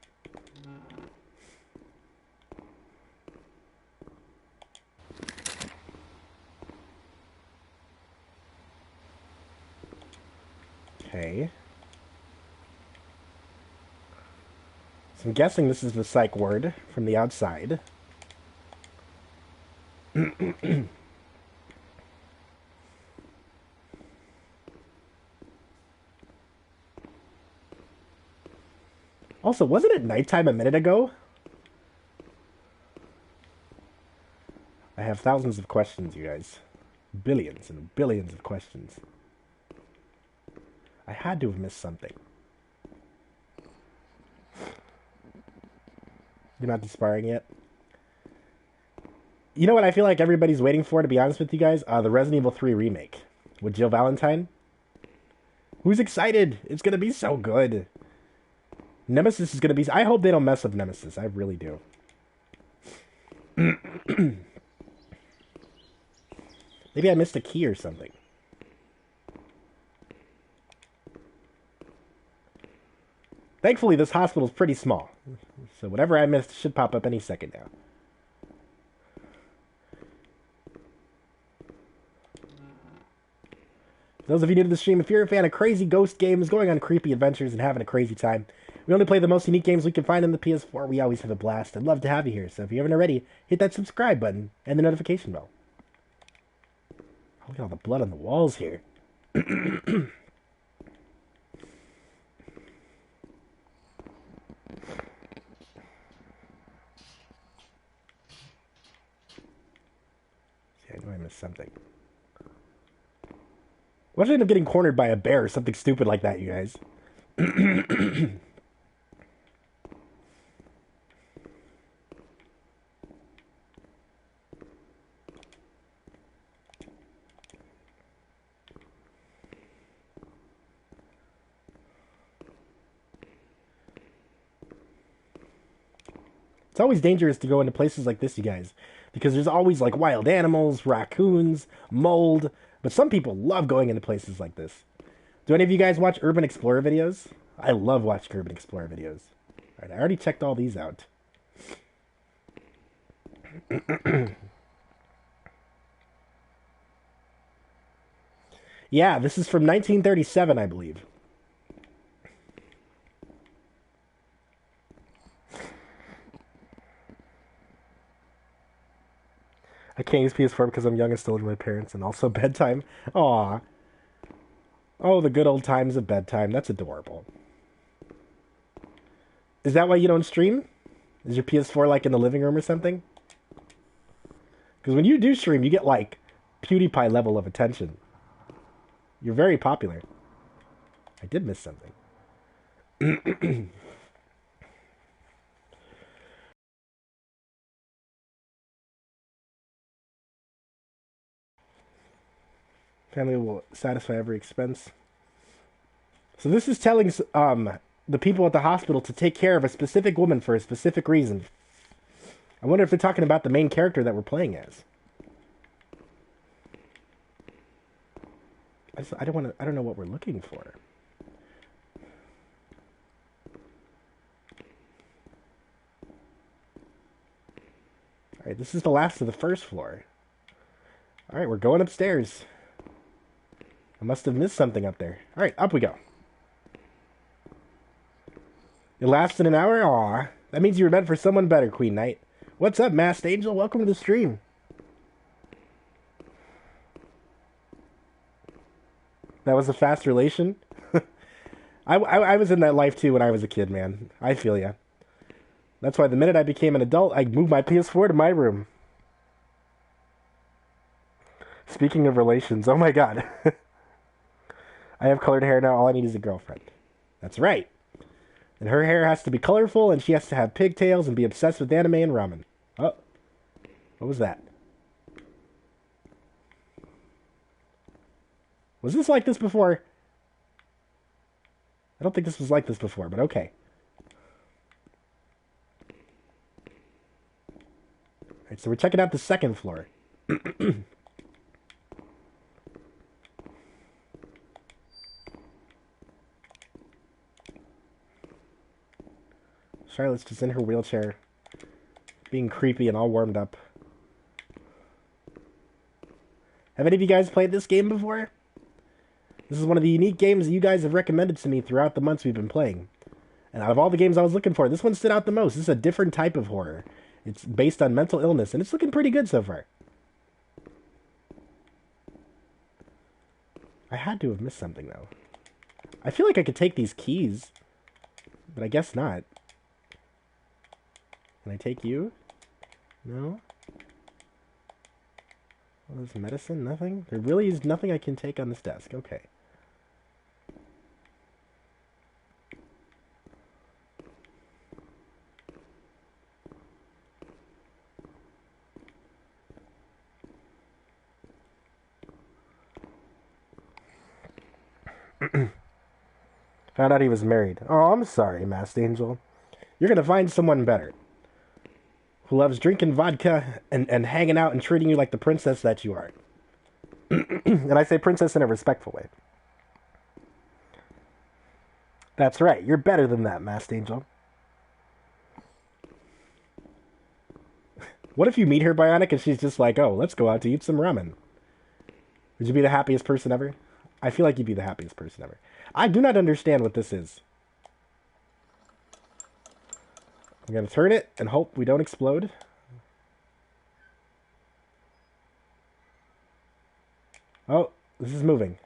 Okay. So I'm guessing this is the psych ward from the outside. Also, wasn't it nighttime a minute ago? I have thousands of questions, you guys. Billions and billions of questions. I had to have missed something. You're not disbarring yet? You know what I feel like everybody's waiting for, to be honest with you guys? The Resident Evil 3 remake. With Jill Valentine. Who's excited? It's gonna be so good. Nemesis is gonna be... I hope they don't mess up Nemesis. I really do. Maybe I missed a key or something. Thankfully, this hospital is pretty small, so whatever I missed should pop up any second now. For those of you new to the stream, if you're a fan of crazy ghost games, going on creepy adventures, and having a crazy time, we only play the most unique games we can find on the PS4. We always have a blast. I'd love to have you here, so if you haven't already, hit that subscribe button and the notification bell. Look at all the blood on the walls here. I know I missed something. What if I end up getting cornered by a bear or something stupid like that, you guys? It's always dangerous to go into places like this, you guys, because there's always like wild animals, raccoons, mold, but some people love going into places like this. Do any of you guys watch Urban Explorer videos? I love watching Urban Explorer videos. Alright, I already checked all these out. Yeah, this is from 1937, I believe. I can't use PS4 because I'm young and still with my parents, and also bedtime. Aw. Oh, the good old times of bedtime. That's adorable. Is that why you don't stream? Is your PS4 like in the living room or something? Because when you do stream, you get like PewDiePie level of attention. You're very popular. I did miss something. Family will satisfy every expense. So this is telling the people at the hospital to take care of a specific woman for a specific reason. I wonder if they're talking about the main character that we're playing as. I don't know what we're looking for. Alright, this is the last of the first floor. Alright, we're going upstairs. I must have missed something up there. Alright, up we go. It lasted an hour? Aw. That means you were meant for someone better, Queen Knight. What's up, Masked Angel? Welcome to the stream. That was a fast relation? I was in that life too when I was a kid, man. I feel ya. That's why the minute I became an adult, I moved my PS4 to my room. Speaking of relations, oh my god. I have colored hair now, all I need is a girlfriend. That's right. And her hair has to be colorful, and she has to have pigtails and be obsessed with anime and ramen. Oh. What was that? Was this like this before? I don't think this was like this before, but okay. Alright, so we're checking out the second floor. Charlotte's just in her wheelchair, being creepy and all warmed up. Have any of you guys played this game before? This is one of the unique games that you guys have recommended to me throughout the months we've been playing. And out of all the games I was looking for, this one stood out the most. This is a different type of horror. It's based on mental illness, and it's looking pretty good so far. I had to have missed something, though. I feel like I could take these keys, but I guess not. Can I take you? No? What is medicine? Nothing? There really is nothing I can take on this desk. Okay. Found out he was married. Oh, I'm sorry, Masked Angel. You're gonna find someone better. Who loves drinking vodka and hanging out and treating you like the princess that you are. And I say princess in a respectful way. That's right. You're better than that, Masked Angel. What if you meet her, Bionic, and she's just like, oh, let's go out to eat some ramen? Would you be the happiest person ever? I feel like you'd be the happiest person ever. I do not understand what this is. I'm going to turn it and hope we don't explode. Oh, this is moving.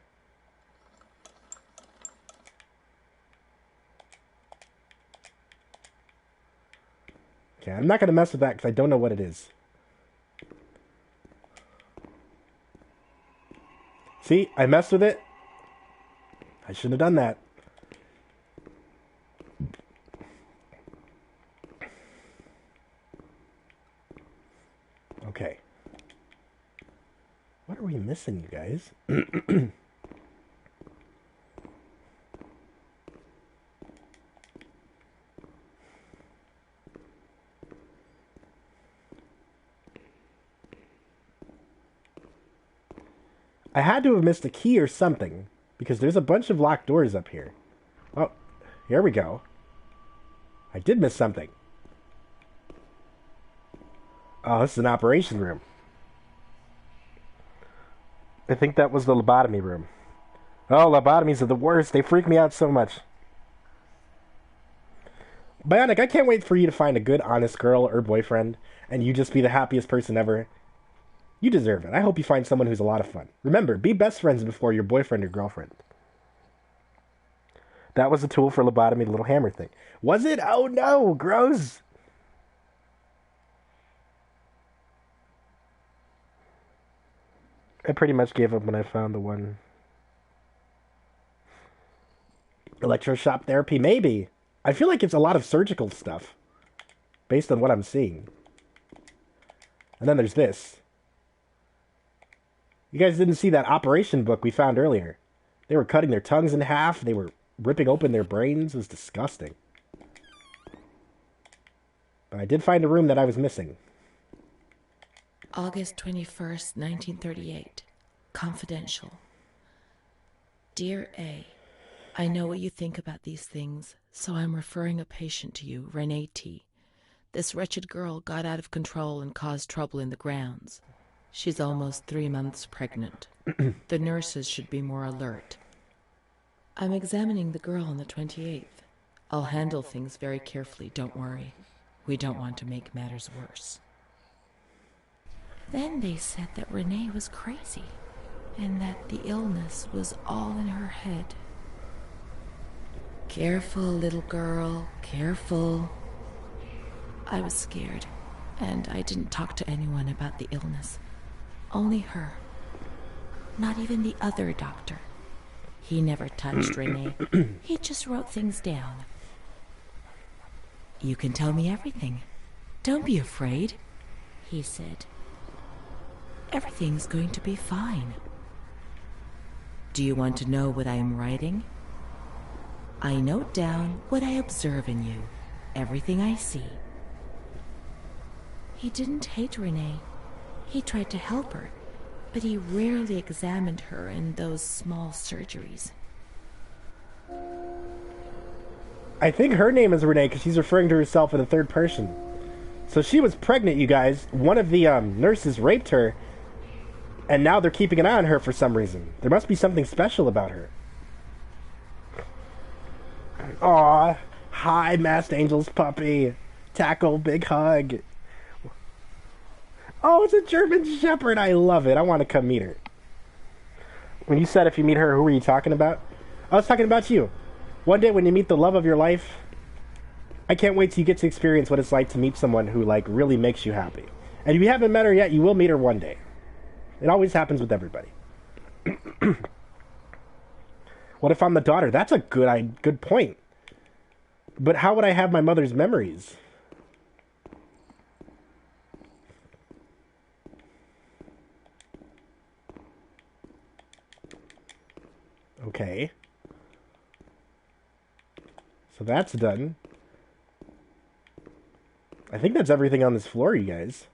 Okay, I'm not going to mess with that because I don't know what it is. See, I messed with it. I shouldn't have done that. Okay. What are we missing, you guys? I had to have missed a key or something, because there's a bunch of locked doors up here. Oh, here we go. I did miss something. Oh, this is an operation room. I think that was the lobotomy room. Oh, lobotomies are the worst. They freak me out so much. Bionic, I can't wait for you to find a good, honest girl or boyfriend, and you just be the happiest person ever. You deserve it. I hope you find someone who's a lot of fun. Remember, be best friends before your boyfriend or girlfriend. That was a tool for lobotomy, the little hammer thing. Was it? Oh no, gross. I pretty much gave up when I found the one. Electroshock therapy, maybe. I feel like it's a lot of surgical stuff, based on what I'm seeing. And then there's this. You guys didn't see that operation book we found earlier. They were cutting their tongues in half. They were ripping open their brains. It was disgusting. But I did find a room that I was missing. August 21st, 1938. Confidential. Dear A, I know what you think about these things, so I'm referring a patient to you, Renee T. This wretched girl got out of control and caused trouble in the grounds. She's almost 3 months pregnant. The nurses should be more alert. I'm examining the girl on the 28th. I'll handle things very carefully, don't worry. We don't want to make matters worse. Then they said that Renee was crazy, and that the illness was all in her head. Careful, little girl, careful. I was scared, and I didn't talk to anyone about the illness. Only her. Not even the other doctor. He never touched Renee. He just wrote things down. You can tell me everything. Don't be afraid, he said. Everything's going to be fine. Do you want to know what I am writing? I note down what I observe in you, everything I see. He didn't hate Renee. He tried to help her, but he rarely examined her in those small surgeries. I think her name is Renee because she's referring to herself in the third person. So she was pregnant, you guys. One of the nurses raped her, and now they're keeping an eye on her for some reason. There must be something special about her. Aw, hi, Masked Angel's puppy. Tackle, big hug. Oh, it's a German Shepherd. I love it. I want to come meet her. When you said if you meet her, who were you talking about? I was talking about you. One day when you meet the love of your life, I can't wait till you get to experience what it's like to meet someone who, like, really makes you happy. And if you haven't met her yet, you will meet her one day. It always happens with everybody. What if I'm the daughter? That's a good point. But how would I have my mother's memories? Okay. So that's done. I think that's everything on this floor, you guys.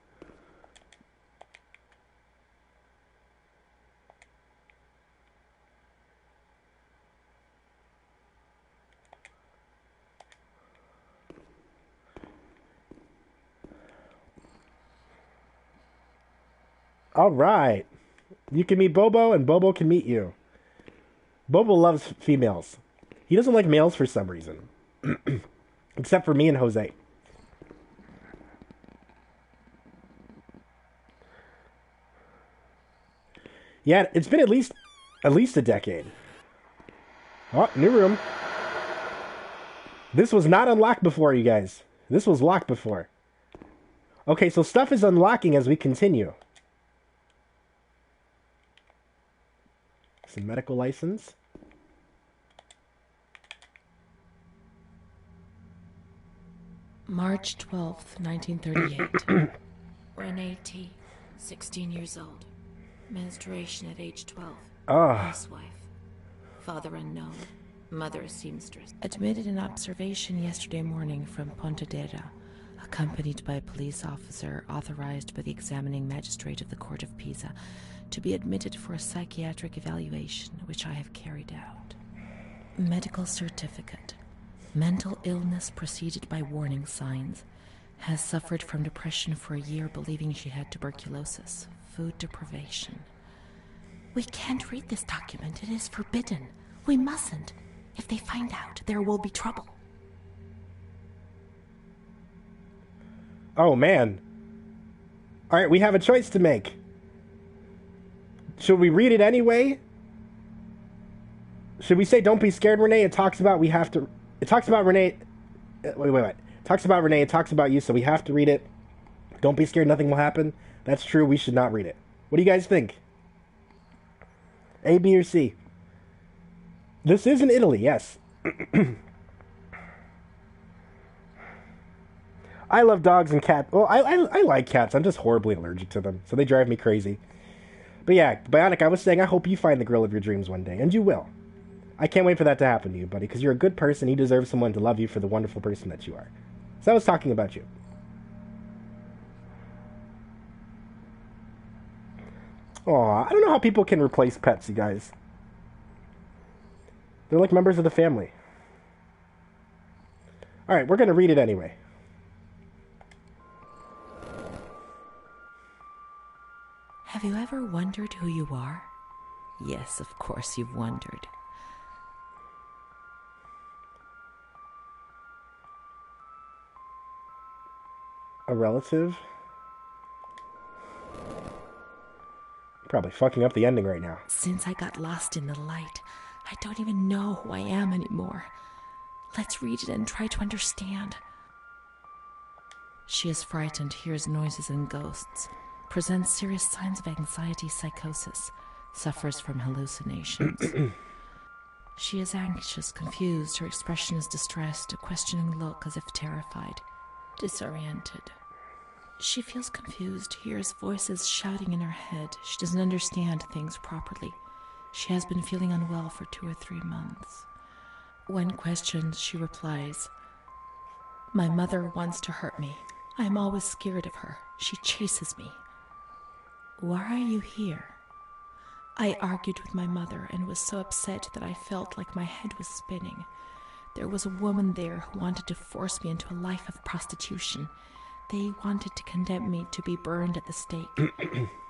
All right. You can meet Bobo, and Bobo can meet you. Bobo loves females. He doesn't like males for some reason. Except for me and Jose. Yeah, it's been at least a decade. Oh, new room. This was not unlocked before, you guys. This was locked before. Okay, so stuff is unlocking as we continue. Some medical license. March 12th, 1938. Renee T., 16 years old. Menstruation at age 12. Housewife. Father unknown. Mother a seamstress. Admitted in observation yesterday morning from Pontedera, accompanied by a police officer authorized by the examining magistrate of the Court of Pisa to be admitted for a psychiatric evaluation, which I have carried out. Medical certificate. Mental illness preceded by warning signs. Has suffered from depression for a year, believing she had tuberculosis. Food deprivation. We can't read this document. It is forbidden. We mustn't. If they find out, there will be trouble. Oh, man. All right, we have a choice to make. Should we read it anyway? Should we say, don't be scared, Renee? It talks about we have to... It talks about Renee... Wait. It talks about Renee. It talks about you, so we have to read it. Don't be scared. Nothing will happen. That's true. We should not read it. What do you guys think? A, B, or C? This is in Italy, yes. I love dogs and cats. Well, I like cats. I'm just horribly allergic to them, so they drive me crazy. But yeah, Bionic, I was saying I hope you find the girl of your dreams one day, and you will. I can't wait for that to happen to you, buddy, because you're a good person. You deserve someone to love you for the wonderful person that you are. So I was talking about you. Aw, I don't know how people can replace pets, you guys. They're like members of the family. Alright, we're going to read it anyway. Have you ever wondered who you are? Yes, of course you've wondered. A relative? Probably fucking up the ending right now. Since I got lost in the light, I don't even know who I am anymore. Let's read it and try to understand. She is frightened, hears noises and ghosts, presents serious signs of anxiety, psychosis, suffers from hallucinations. She is anxious, confused, her expression is distressed, a questioning look as if terrified, disoriented. She feels confused, hears voices shouting in her head. She doesn't understand things properly. She has been feeling unwell for 2 or 3 months. When questioned, she replies, "My mother wants to hurt me. I am always scared of her. She chases me. Why are you here?" I argued with my mother and was so upset that I felt like my head was spinning. There was a woman there who wanted to force me into a life of prostitution. They wanted to condemn me to be burned at the stake.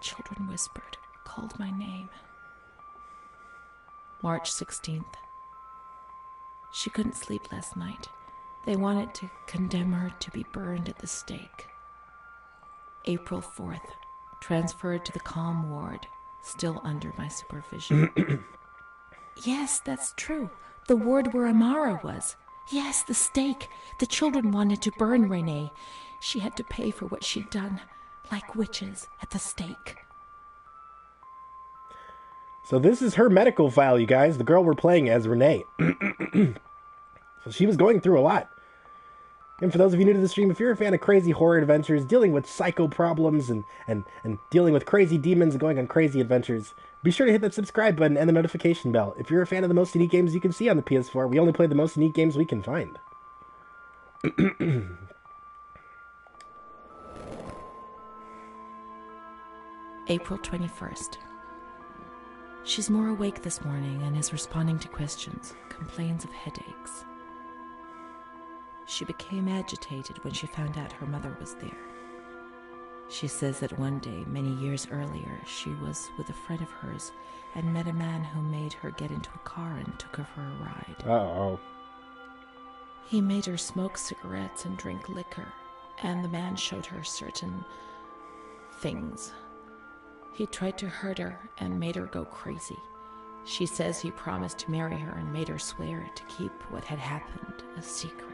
Children whispered, called my name. March 16th. She couldn't sleep last night. They wanted to condemn her to be burned at the stake. April 4th. Transferred to the calm ward, still under my supervision. Yes, that's true. The ward where Amara was. Yes, the stake. The children wanted to burn Renee. She had to pay for what she'd done, like witches at the stake. So this is her medical file, you guys. The girl we're playing as, Renee. So she was going through a lot. And for those of you new to the stream, if you're a fan of crazy horror adventures, dealing with psycho problems and dealing with crazy demons and going on crazy adventures, be sure to hit that subscribe button and the notification bell. If you're a fan of the most unique games you can see on the PS4, we only play the most unique games we can find. April 21st. She's more awake this morning and is responding to questions, complains of headaches. She became agitated when she found out her mother was there. She says that one day, many years earlier, she was with a friend of hers and met a man who made her get into a car and took her for a ride. Uh-oh. He made her smoke cigarettes and drink liquor, and the man showed her certain things. He tried to hurt her and made her go crazy. She says he promised to marry her and made her swear to keep what had happened a secret.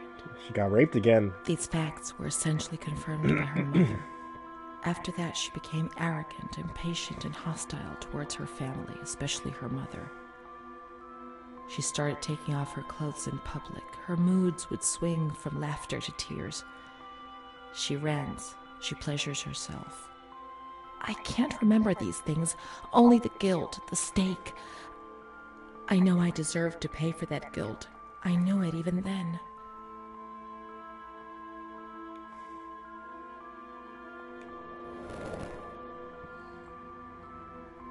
She got raped again. These facts were essentially confirmed by her mother. After that, she became arrogant, impatient, and hostile towards her family, especially her mother. She started taking off her clothes in public. Her moods would swing from laughter to tears. She rants. She pleasures herself. I can't remember these things, only the guilt, the stake. I know I deserved to pay for that guilt. I knew it even then.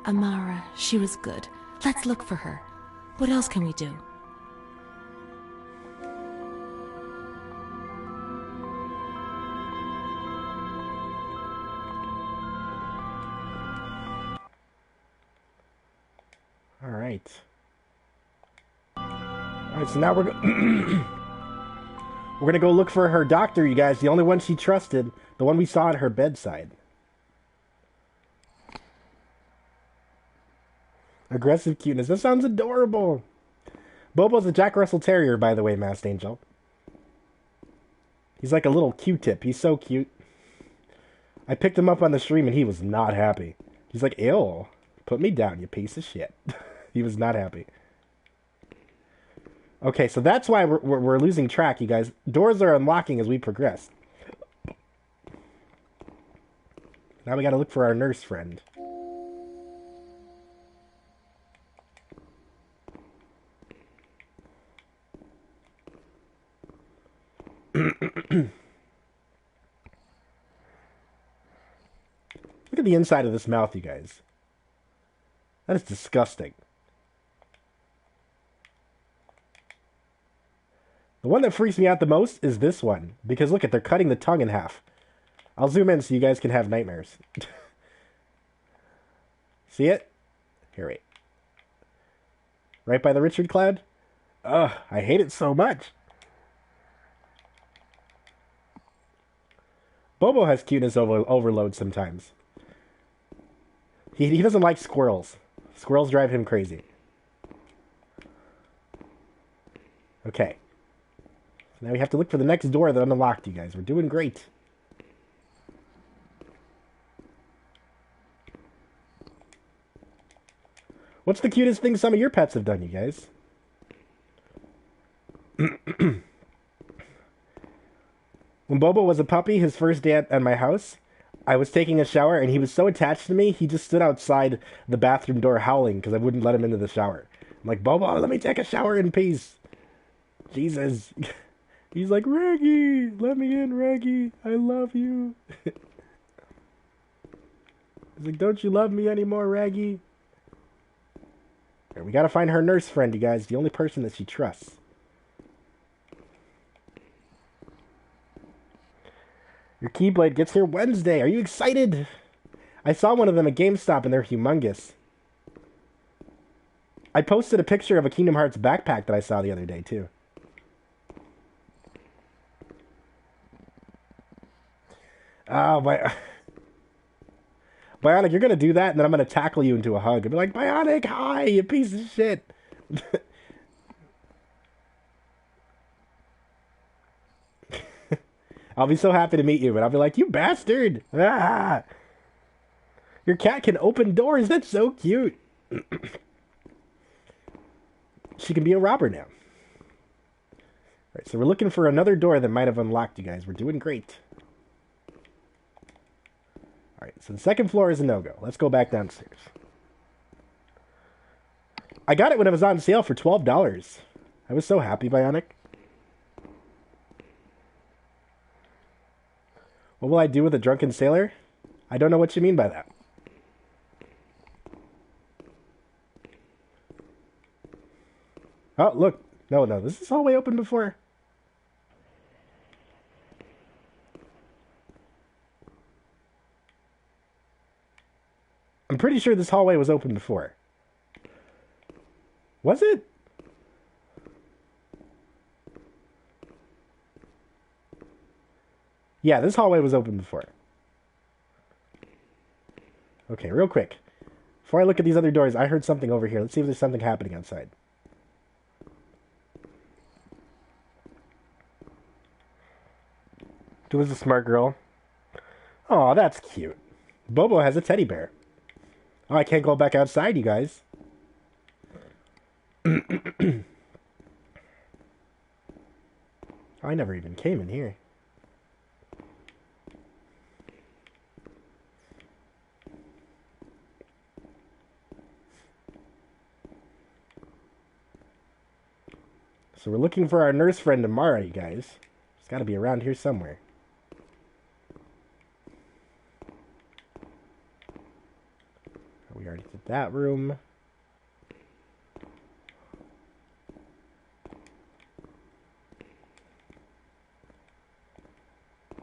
Amara, she was good. Let's look for her. What else can we do? All right, so now we're gonna go look for her doctor, you guys. The only one she trusted, the one we saw at her bedside. Aggressive cuteness. That sounds adorable. Bobo's a Jack Russell Terrier, by the way, Masked Angel. He's like a little Q-tip. He's so cute. I picked him up on the stream and he was not happy. He's like, ew, put me down, you piece of shit. He was not happy. Okay, so that's why we're losing track, you guys. Doors are unlocking as we progress. Now we gotta look for our nurse friend. Look at the inside of this mouth, you guys. That is disgusting. The one that freaks me out the most is this one. Because look at, they're cutting the tongue in half. I'll zoom in so you guys can have nightmares. See it? Here, wait. Right by the Richard Cloud? Ugh, I hate it so much. Bobo has cuteness overload sometimes. He doesn't like squirrels. Squirrels drive him crazy. Okay. So now we have to look for the next door that unlocked, you guys. We're doing great. What's the cutest thing some of your pets have done, you guys? When Bobo was a puppy, his first day at my house, I was taking a shower, and he was so attached to me, he just stood outside the bathroom door howling because I wouldn't let him into the shower. I'm like, Bobo, let me take a shower in peace. Jesus. He's like, Reggie, let me in, Reggie. I love you. He's like, don't you love me anymore, Reggie? We gotta find her nurse friend, you guys. The only person that she trusts. Your Keyblade gets here Wednesday. Are you excited? I saw one of them at GameStop and they're humongous. I posted a picture of a Kingdom Hearts backpack that I saw the other day, too. Oh, Bionic, you're going to do that, and then I'm going to tackle you into a hug. I'll be like, Bionic, hi, you piece of shit. I'll be so happy to meet you, but I'll be like, you bastard. Ah! Your cat can open doors. That's so cute. She can be a robber now. All right, so we're looking for another door that might have unlocked, you guys. We're doing great. All right, so the second floor is a no-go. Let's go back downstairs. I got it when it was on sale for $12. I was so happy, Bionic. What will I do with a drunken sailor? I don't know what you mean by that. Oh, look. No, this is hallway open before. pretty sure this hallway was open before. Was it? Yeah, this hallway was open before. Okay, real quick. Before I look at these other doors, I heard something over here. Let's see if there's something happening outside. Dua's a smart girl. Aw, that's cute. Bobo has a teddy bear. Oh, I can't go back outside, you guys. I never even came in here. So we're looking for our nurse friend Amara, you guys. She's got to be around here somewhere. We already did that room.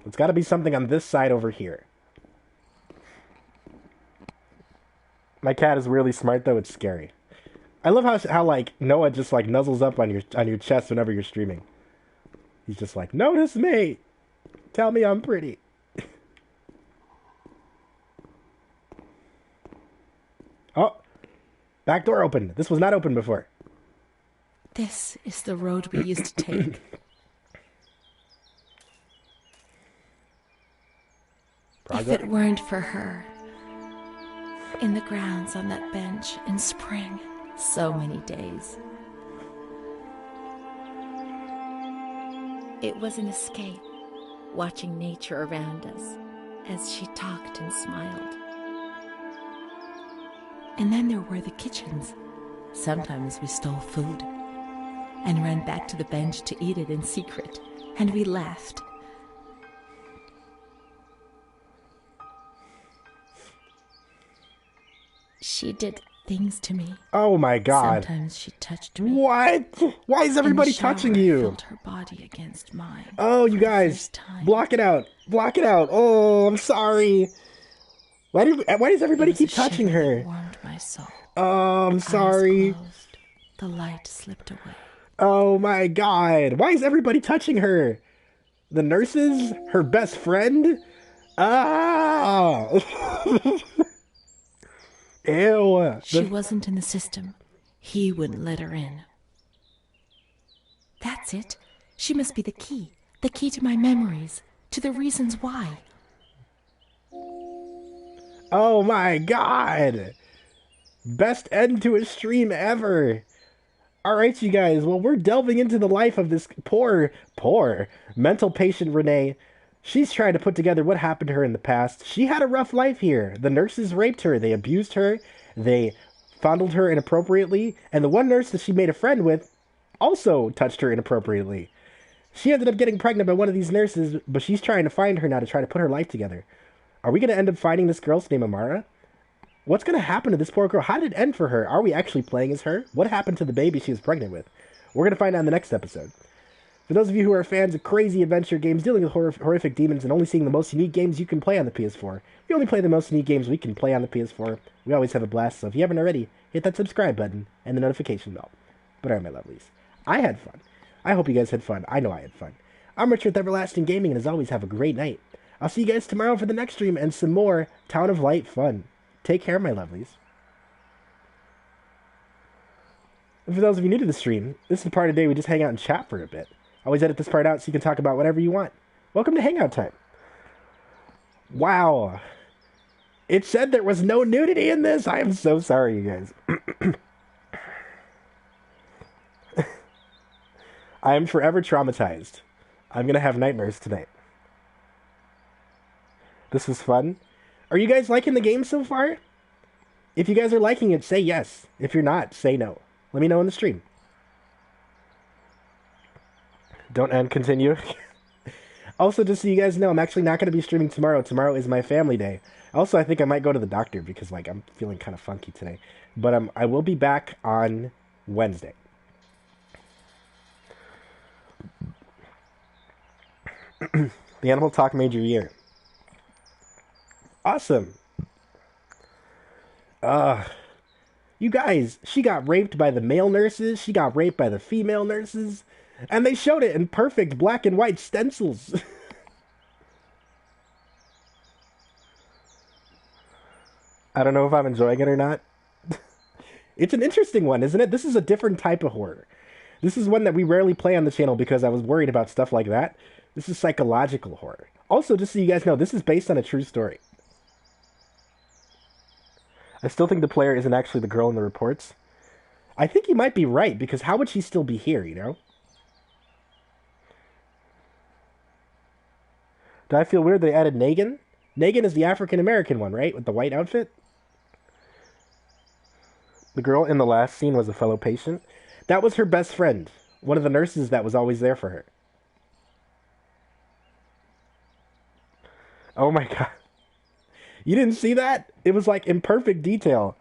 It's got to be something on this side over here. My cat is really smart, though. It's scary. I love how like Noah just like nuzzles up on your chest whenever you're streaming. He's just like, notice me, tell me I'm pretty. Oh, back door open. This was not open before. This is the road we used to take. If it weren't for her, in the grounds on that bench in spring, so many days. It was an escape, watching nature around us as she talked and smiled. And then there were the kitchens. Sometimes we stole food and ran back to the bench to eat it in secret, and we laughed. She did things to me. Oh my god. Sometimes she touched me. What? Why is everybody touching you? Felt her body against mine. Oh, you guys. Block it out. Block it out. Oh, I'm sorry. Why does everybody keep touching her? Warmed my soul. Oh, I'm sorry. Eyes closed. The light slipped away. Oh my god. Why is everybody touching her? The nurses? Her best friend? Ah! Ew. She wasn't in the system. He wouldn't let her in. That's it. She must be the key. The key to my memories. To the reasons why. Oh my god. Best end to a stream ever. Alright, you guys. Well, we're delving into the life of this poor mental patient Renee. She's trying to put together what happened to her in the past. She had a rough life here. The nurses raped her. They abused her. They fondled her inappropriately. And the one nurse that she made a friend with also touched her inappropriately. She ended up getting pregnant by one of these nurses, but she's trying to find her now to try to put her life together. Are we going to end up finding this girl's name Amara? What's going to happen to this poor girl? How did it end for her? Are we actually playing as her? What happened to the baby she was pregnant with? We're going to find out in the next episode. For those of you who are fans of crazy adventure games dealing with horrific demons and only seeing the most unique games you can play on the PS4, we only play the most unique games we can play on the PS4. We always have a blast, so if you haven't already, hit that subscribe button and the notification bell. But alright, my lovelies, I had fun. I hope you guys had fun. I know I had fun. I'm Richard with Everlasting Gaming, and as always, have a great night. I'll see you guys tomorrow for the next stream and some more Town of Light fun. Take care, my lovelies. And for those of you new to the stream, this is the part of the day we just hang out and chat for a bit. I always edit this part out so you can talk about whatever you want. Welcome to Hangout Time. Wow. It said there was no nudity in this. I am so sorry, you guys. I am forever traumatized. I'm going to have nightmares tonight. This was fun. Are you guys liking the game so far? If you guys are liking it, say yes. If you're not, say no. Let me know in the stream. Don't end, continue. Also, just so you guys know, I'm actually not going to be streaming tomorrow. Tomorrow is my family day. Also, I think I might go to the doctor because, like, I'm feeling kind of funky today. But I will be back on Wednesday. The Animal Talk made your year. Awesome. You guys, she got raped by the male nurses, she got raped by the female nurses, and they showed it in perfect black and white stencils. I don't know if I'm enjoying it or not. It's an interesting one, isn't it? This is a different type of horror. This is one that we rarely play on the channel because I was worried about stuff like that. This is psychological horror. Also, just so you guys know, this is based on a true story. I still think the player isn't actually the girl in the reports. I think you might be right, because how would she still be here, you know? Do I feel weird they added Negan? Negan is the African-American one, right? With the white outfit? The girl in the last scene was a fellow patient. That was her best friend. One of the nurses that was always there for her. Oh my god. You didn't see that? It was like in perfect detail.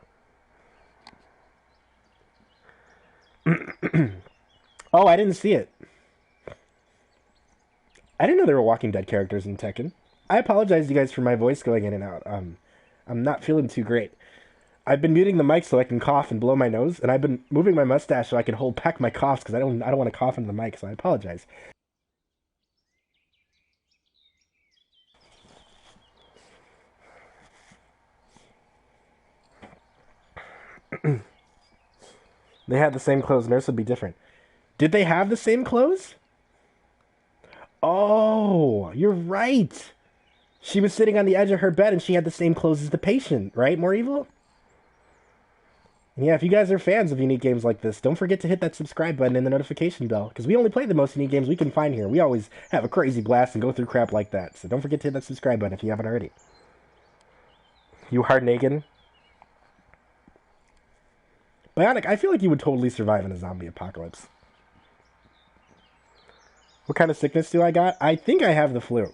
Oh, I didn't see it. I didn't know there were Walking Dead characters in Tekken. I apologize to you guys for my voice going in and out. I'm not feeling too great. I've been muting the mic so I can cough and blow my nose, and I've been moving my mustache so I can hold back my coughs because I don't want to cough into the mic, so I apologize. They had the same clothes. Nurse would be different. Did they have the same clothes? Oh, you're right. She was sitting on the edge of her bed and she had the same clothes as the patient, right, More Evil? Yeah, if you guys are fans of unique games like this, don't forget to hit that subscribe button and the notification bell, because we only play the most unique games we can find here. We always have a crazy blast and go through crap like that, so don't forget to hit that subscribe button if you haven't already. You hard Negan? Bionic, I feel like you would totally survive in a zombie apocalypse. What kind of sickness do I got? I think I have the flu.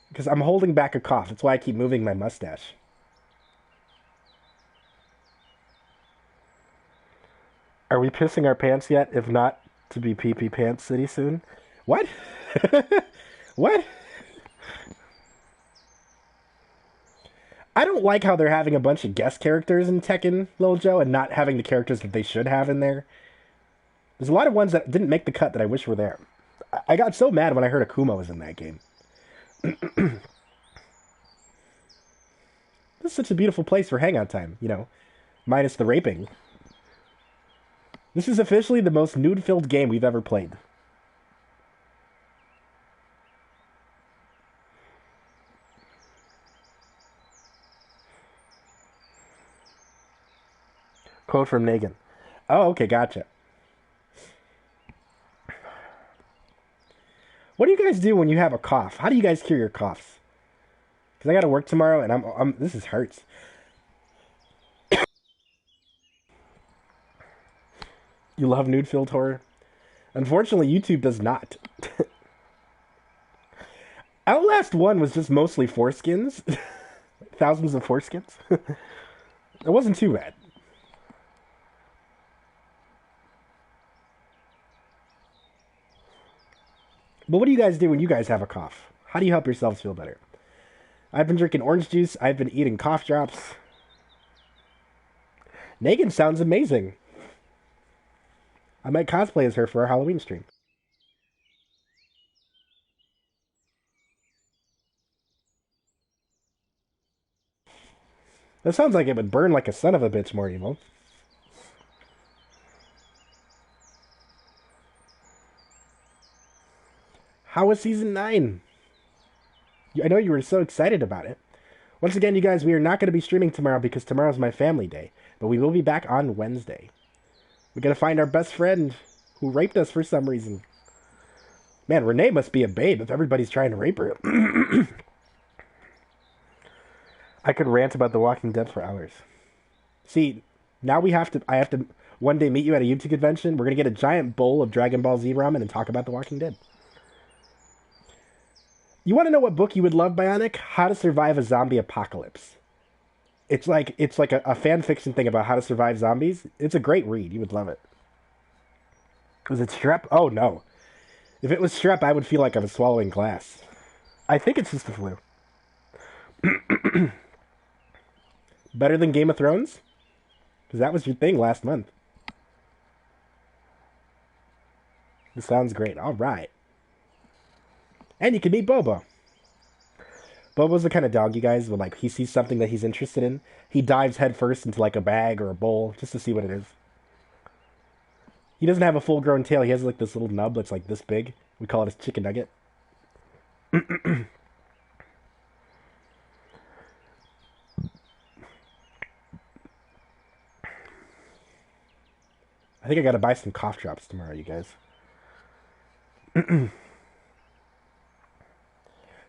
Because I'm holding back a cough. That's why I keep moving my mustache. Are we pissing our pants yet? If not, to be pee-pee pants city soon? What? What? I don't like how they're having a bunch of guest characters in Tekken, Lil Joe, and not having the characters that they should have in there. There's a lot of ones that didn't make the cut that I wish were there. I got so mad when I heard Akuma was in that game. This is such a beautiful place for hangout time, you know, minus the raping. This is officially the most nude-filled game we've ever played. Quote from Negan. Oh, okay, gotcha. What do you guys do when you have a cough? How do you guys cure your coughs? Because I got to work tomorrow, and this is hurts. You love nude-filled horror? Unfortunately, YouTube does not. Outlast 1 was just mostly foreskins. Thousands of foreskins. It wasn't too bad. But what do you guys do when you guys have a cough? How do you help yourselves feel better? I've been drinking orange juice. I've been eating cough drops. Negan sounds amazing. I might cosplay as her for our Halloween stream. That sounds like it would burn like a son of a bitch, More Evil. How was season 9? I know you were so excited about it. Once again, you guys, we are not going to be streaming tomorrow because tomorrow's my family day. But we will be back on Wednesday. We're going to find our best friend who raped us for some reason. Man, Renee must be a babe if everybody's trying to rape her. I could rant about The Walking Dead for hours. See, now I have to one day meet you at a YouTube convention. We're going to get a giant bowl of Dragon Ball Z ramen and talk about The Walking Dead. You want to know what book you would love, Bionic? How to Survive a Zombie Apocalypse. It's like a fan fiction thing about how to survive zombies. It's a great read. You would love it. Was it strep? Oh, no. If it was strep, I would feel like I was swallowing glass. I think it's just the flu. Better than Game of Thrones? Because that was your thing last month. This sounds great. All right. And you can meet Bobo. Bobo's the kind of dog, you guys, where, like, he sees something that he's interested in. He dives headfirst into, like, a bag or a bowl just to see what it is. He doesn't have a full-grown tail. He has, like, this little nub that's, like, this big. We call it his chicken nugget. I think I gotta buy some cough drops tomorrow, you guys.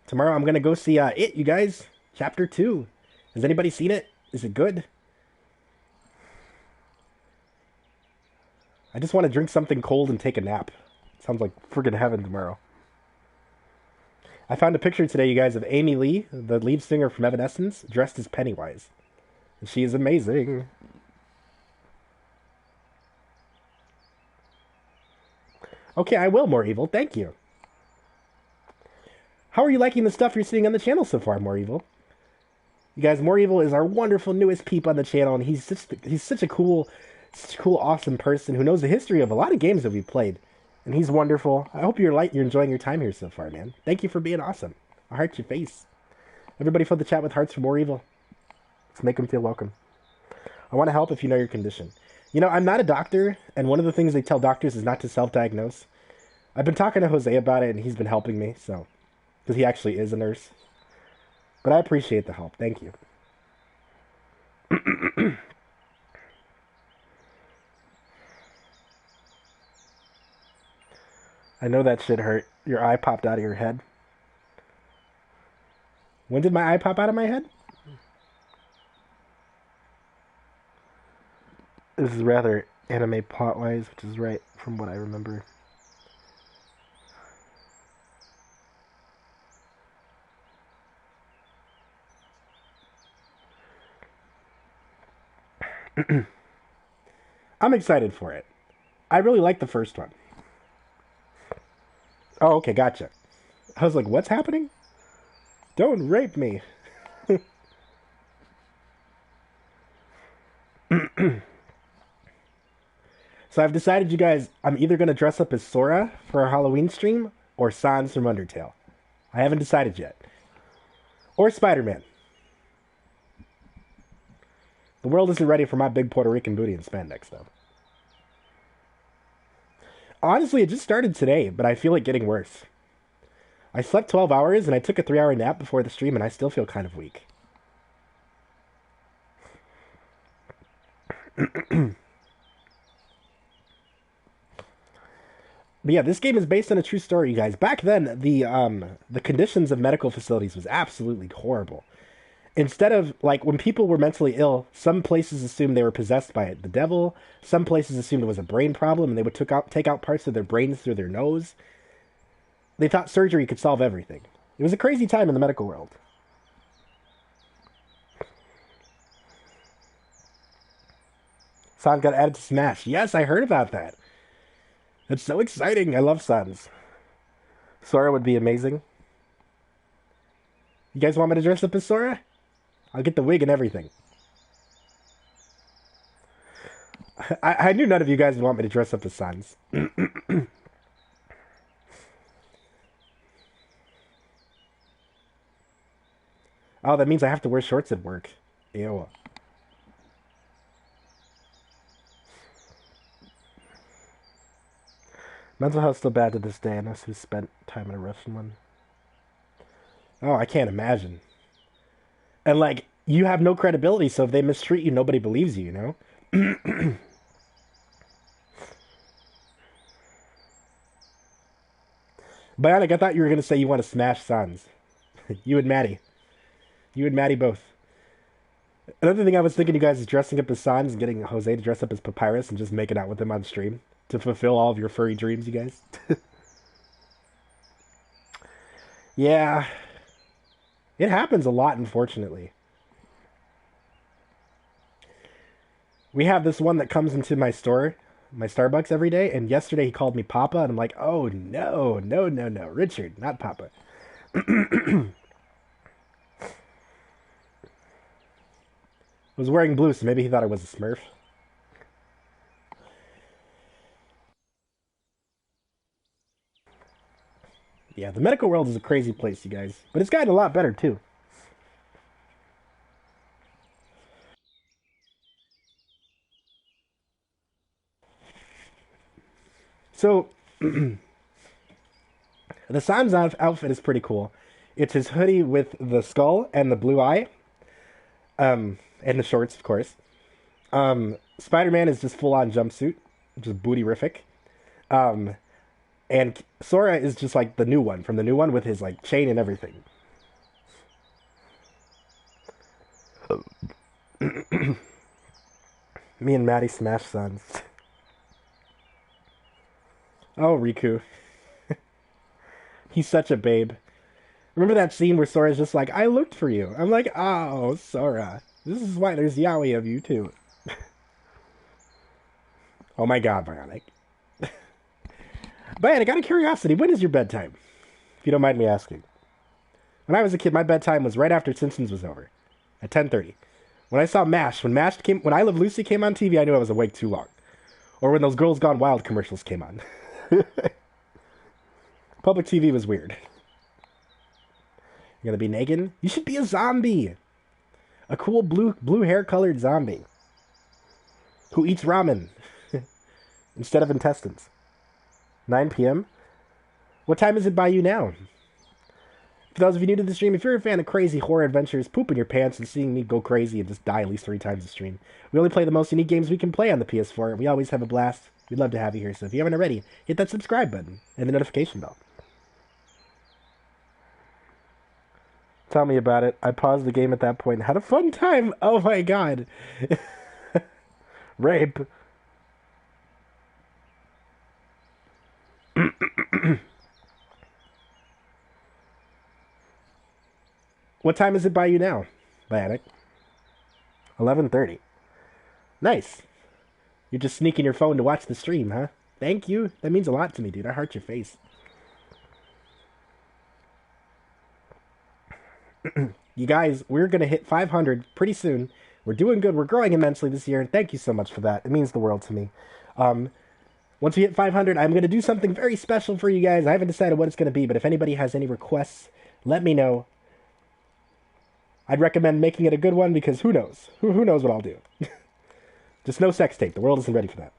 Tomorrow I'm gonna go see It, you guys. Chapter 2. Has anybody seen it? Is it good? I just want to drink something cold and take a nap. Sounds like friggin' heaven tomorrow. I found a picture today, you guys, of Amy Lee, the lead singer from Evanescence, dressed as Pennywise. She is amazing. Okay, I will, More Evil. Thank you. How are you liking the stuff you're seeing on the channel so far, More Evil? You guys, More Evil is our wonderful newest peep on the channel, and he's such a cool, awesome person who knows the history of a lot of games that we've played. And he's wonderful. I hope you're enjoying your time here so far, man. Thank you for being awesome. I heart your face. Everybody fill the chat with hearts for More Evil. Let's make them feel welcome. I want to help if you know your condition. You know, I'm not a doctor, and one of the things they tell doctors is not to self-diagnose. I've been talking to Jose about it, and he's been helping me, so... because he actually is a nurse. But I appreciate the help. Thank you. I know that shit hurt. Your eye popped out of your head. When did my eye pop out of my head? This is rather anime plot-wise, which is right from what I remember. I'm excited for it. I really like the first one. Oh, okay, gotcha. I was like, what's happening? Don't rape me. So I've decided, you guys, I'm either going to dress up as Sora for our Halloween stream or Sans from Undertale. I haven't decided yet. Or Spider-Man. The world isn't ready for my big Puerto Rican booty and spandex, though. Honestly, it just started today, but I feel it getting worse. I slept 12 hours, and I took a 3-hour nap before the stream, and I still feel kind of weak. But yeah, this game is based on a true story, you guys. Back then, the conditions of medical facilities was absolutely horrible. Instead of, like, when people were mentally ill, some places assumed they were possessed by the devil. Some places assumed it was a brain problem, and they would take out parts of their brains through their nose. They thought surgery could solve everything. It was a crazy time in the medical world. Sans got added to Smash. Yes, I heard about that. That's so exciting. I love Sans. Sora would be amazing. You guys want me to dress up as Sora? I'll get the wig and everything. I knew none of you guys would want me to dress up as Sans. Oh, that means I have to wear shorts at work. Ew. Mental health still bad to this day, unless who spent time in a Russian one. Oh, I can't imagine. And, like, you have no credibility, so if they mistreat you, nobody believes you, you know? Bionic, I thought you were going to say you want to smash Sans. You and Maddie. You and Maddie both. Another thing I was thinking, you guys, is dressing up as Sans and getting Jose to dress up as Papyrus and just making out with him on stream to fulfill all of your furry dreams, you guys. Yeah. It happens a lot, unfortunately. We have this one that comes into my store, my Starbucks, every day, and yesterday he called me Papa, and I'm like, oh, no, no, no, no. Richard, not Papa. was wearing blue, so maybe he thought I was a Smurf. Yeah, the medical world is a crazy place, you guys. But it's gotten a lot better, too. So, the Sans outfit is pretty cool. It's his hoodie with the skull and the blue eye. And the shorts, of course. Spider-Man is just full-on jumpsuit, just booty-rific. Um, and Sora is just like the new one, from the new one with his like chain and everything. Me and Maddie smash sons. Oh, Riku. He's such a babe. Remember that scene where Sora's just like, I looked for you. I'm like, oh, Sora. This is why there's yaoi of you, too. Oh my god, Bionic. Bionic, out of curiosity, when is your bedtime? If you don't mind me asking. When I was a kid, my bedtime was right after Simpsons was over. At 10:30. When I saw MASH, when I Love Lucy came on TV, I knew I was awake too long. Or when those Girls Gone Wild commercials came on. Public TV was weird. You're gonna be Negan? You should be a zombie! A cool blue hair colored zombie. Who eats ramen. Instead of intestines. 9 p.m.? What time is it by you now? For those of you new to the stream, if you're a fan of crazy horror adventures, pooping your pants, and seeing me go crazy and just die at least 3 times a stream, we only play the most unique games we can play on the PS4. We always have a blast. We'd love to have you here, so if you haven't already, hit that subscribe button and the notification bell. Tell me about it. I paused the game at that point and had a fun time. Oh my god. Rape. What time is it by you now, Bionic? 11:30. Nice. You're just sneaking your phone to watch the stream, huh? Thank you. That means a lot to me, dude. I heart your face. You guys, we're going to hit 500 pretty soon. We're doing good. We're growing immensely this year, and thank you so much for that. It means the world to me. Once we hit 500, I'm going to do something very special for you guys. I haven't decided what it's going to be, but if anybody has any requests, let me know. I'd recommend making it a good one because who knows? Who knows what I'll do? Just no sex tape. The world isn't ready for that.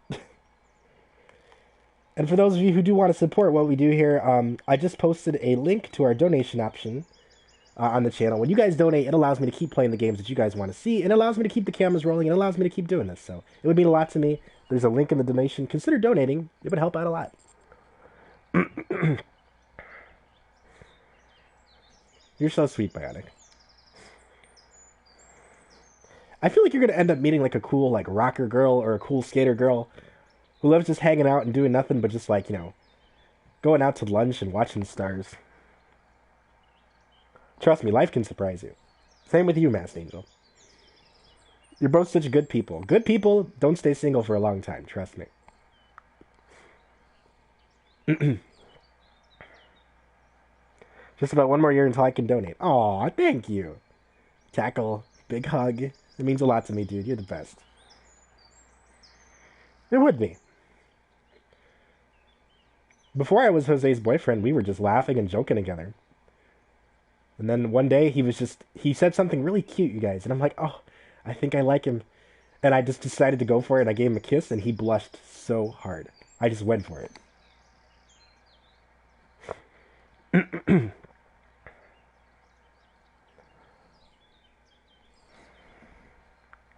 And for those of you who do want to support what we do here, I just posted a link to our donation option on the channel. When you guys donate, it allows me to keep playing the games that you guys want to see. It allows me to keep the cameras rolling. It allows me to keep doing this. So it would mean a lot to me. There's a link in the donation. Consider donating. It would help out a lot. You're so sweet, Bionic. I feel like you're going to end up meeting like a cool like rocker girl or a cool skater girl who loves just hanging out and doing nothing but just like, you know, going out to lunch and watching the stars. Trust me, life can surprise you. Same with you, Masked Angel. You're both such good people. Good people don't stay single for a long time, trust me. Just about one more year until I can donate. Aw, thank you. Tackle, big hug. It means a lot to me, dude. You're the best. It would be. Before I was Jose's boyfriend, we were just laughing and joking together. And then one day he said something really cute, you guys. And I'm like, oh, I think I like him. And I just decided to go for it. And I gave him a kiss and he blushed so hard. I just went for it.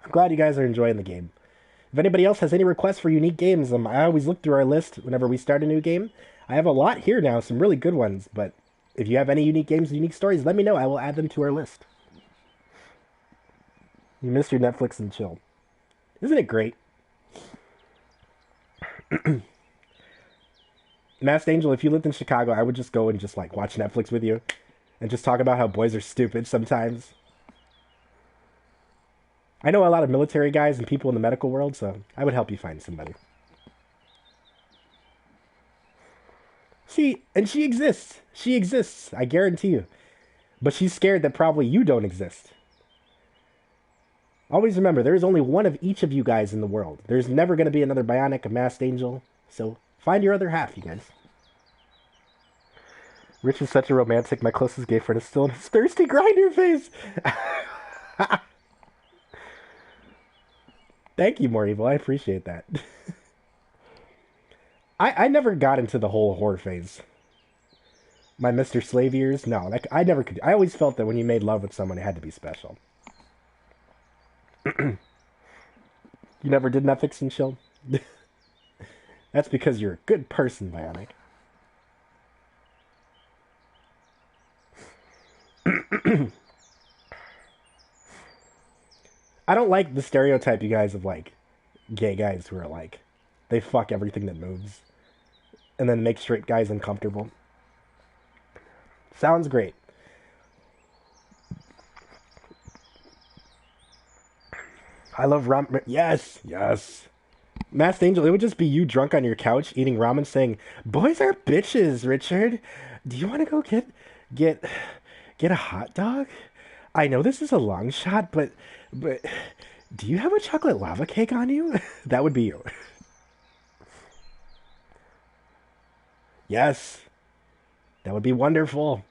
I'm glad you guys are enjoying the game. If anybody else has any requests for unique games, I always look through our list whenever we start a new game. I have a lot here now, some really good ones, but if you have any unique games, unique stories, let me know. I will add them to our list. You missed your Netflix and chill. Isn't it great? Masked Angel, if you lived in Chicago, I would just go and just like watch Netflix with you and just talk about how boys are stupid sometimes. I know a lot of military guys and people in the medical world, so I would help you find somebody. She exists. She exists, I guarantee you. But she's scared that probably you don't exist. Always remember, there is only one of each of you guys in the world. There's never going to be another Bionic, a Masked Angel. So find your other half, you guys. Rich is such a romantic. My closest gay friend is still in his thirsty grinder phase. Thank you, more evil. I appreciate that. I never got into the whole horror phase. My Mr. Slave years, no, like I never could. I always felt that when you made love with someone, it had to be special. You never did Netflix and chill. That's because you're a good person, Bionic. I don't like the stereotype, you guys, of like gay guys who are like they fuck everything that moves and then make straight guys uncomfortable. Sounds great. I love ramen. Yes, yes. Masked Angel, it would just be you drunk on your couch eating ramen saying, "Boys are bitches, Richard. Do you want to go get get a hot dog? I know this is a long shot, but do you have a chocolate lava cake on you?" That would be you. Yes, that would be wonderful.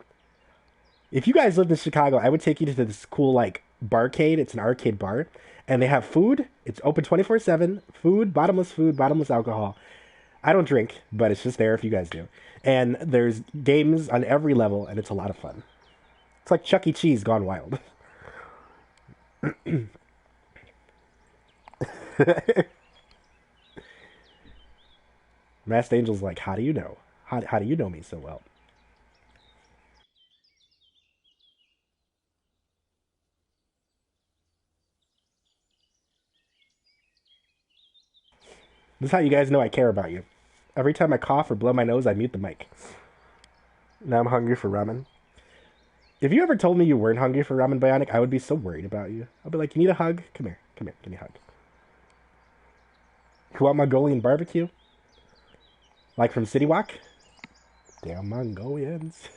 If you guys lived in Chicago, I would take you to this cool like barcade. It's an arcade bar, and they have food. It's open 24/7. Food, bottomless alcohol. I don't drink, but it's just there if you guys do. And there's games on every level, and it's a lot of fun. It's like Chuck E. Cheese gone wild. Masked Angel's like, how do you know? How do you know me so well? This is how you guys know I care about you. Every time I cough or blow my nose, I mute the mic. Now I'm hungry for ramen. If you ever told me you weren't hungry for ramen, Bionic, I would be so worried about you. I'd be like, you need a hug? Come here, give me a hug. You want Mongolian barbecue? Like from City Walk? Damn Mongolians.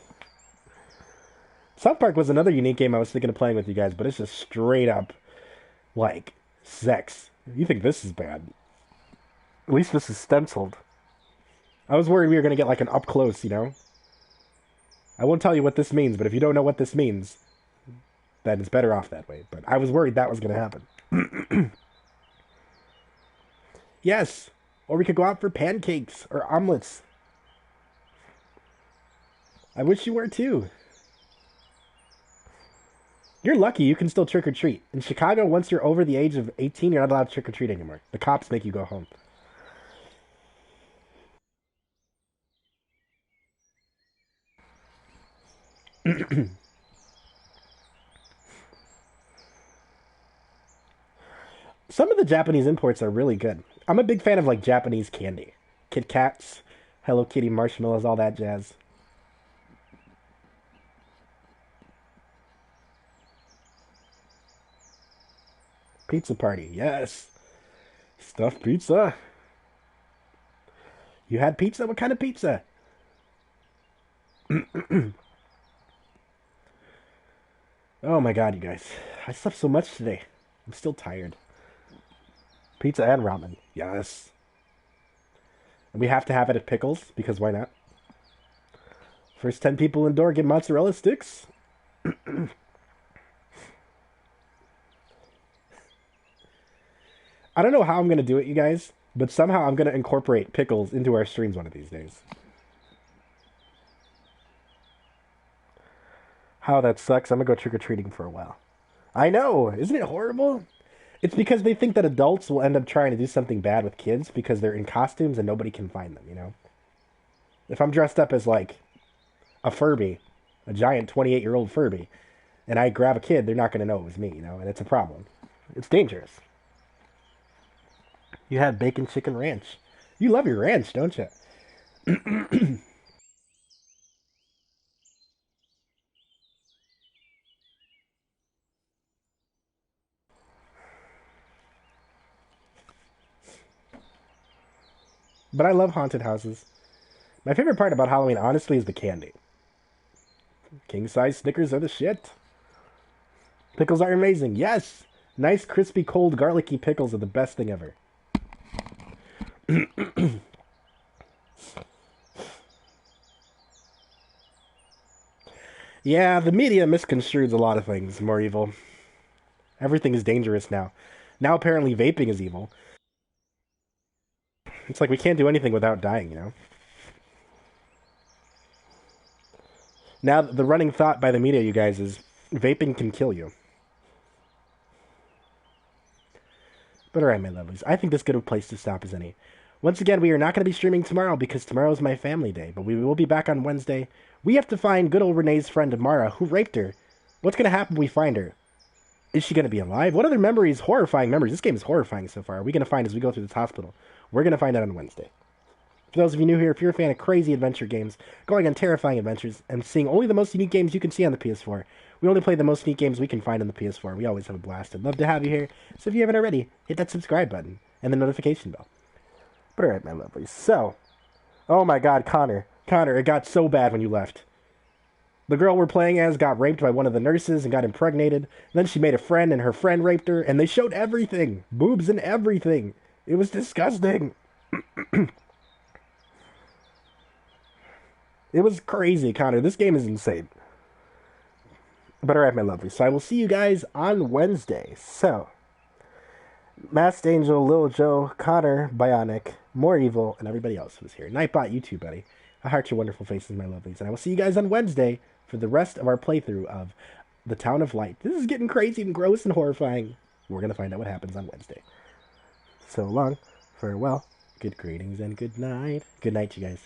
South Park was another unique game I was thinking of playing with you guys, but it's just straight up, like, sex. You think this is bad. At least this is stenciled. I was worried we were going to get like an up close, you know? I won't tell you what this means, but if you don't know what this means, then it's better off that way. But I was worried that was going to happen. Yes. Or we could go out for pancakes or omelets. I wish you were too. You're lucky you can still trick or treat. In Chicago, once you're over the age of 18, you're not allowed to trick or treat anymore. The cops make you go home. Some of the Japanese imports are really good. I'm a big fan of like Japanese candy. Kit Kats, Hello Kitty marshmallows, all that jazz. Pizza party, yes. Stuffed pizza. You had pizza? What kind of pizza? Oh my god, you guys. I slept so much today. I'm still tired. Pizza and ramen. Yes. And we have to have it at Pickles, because why not? First 10 people indoor get mozzarella sticks. I don't know how I'm going to do it, you guys, but somehow I'm going to incorporate Pickles into our streams one of these days. How that sucks. I'm going to go trick-or-treating for a while. I know. Isn't it horrible? It's because they think that adults will end up trying to do something bad with kids because they're in costumes and nobody can find them, you know? If I'm dressed up as, like, a Furby, a giant 28-year-old Furby, and I grab a kid, they're not going to know it was me, you know? And it's a problem. It's dangerous. You had bacon chicken ranch. You love your ranch, don't you? But I love haunted houses. My favorite part about Halloween, honestly, is the candy. King size Snickers are the shit. Pickles are amazing. Yes. Nice, crispy, cold, garlicky pickles are the best thing ever. Yeah, the media misconstrues a lot of things, more evil. Everything is dangerous now. Now apparently vaping is evil. It's like we can't do anything without dying, you know? Now the running thought by the media, you guys, is vaping can kill you. But alright, my lovelies, I think this is a good place to stop as any. Once again, we are not going to be streaming tomorrow because tomorrow is my family day, but we will be back on Wednesday. We have to find good old Renee's friend Amara, who raped her. What's going to happen when we find her? Is she going to be alive? What other memories, horrifying memories? This game is horrifying so far. Are we going to find as we go through this hospital? We're going to find out on Wednesday. For those of you new here, if you're a fan of crazy adventure games, going on terrifying adventures, and seeing only the most unique games you can see on the PS4, we only play the most unique games we can find on the PS4. We always have a blast. I'd love to have you here. So if you haven't already, hit that subscribe button and the notification bell. But alright, my lovelies. So, oh my god, Connor. Connor, it got so bad when you left. The girl we're playing as got raped by one of the nurses and got impregnated. Then she made a friend and her friend raped her, and they showed everything. Boobs and everything. It was disgusting. It was crazy, Connor. This game is insane. But alright, my lovely. So I will see you guys on Wednesday. So, Masked Angel, Lil Joe, Connor, Bionic, More Evil, and everybody else who's here. Nightbot, you too, buddy. I heart your wonderful faces, my lovelies. And I will see you guys on Wednesday for the rest of our playthrough of The Town of Light. This is getting crazy and gross and horrifying. We're going to find out what happens on Wednesday. So long, farewell, good greetings, and good night. Good night, you guys.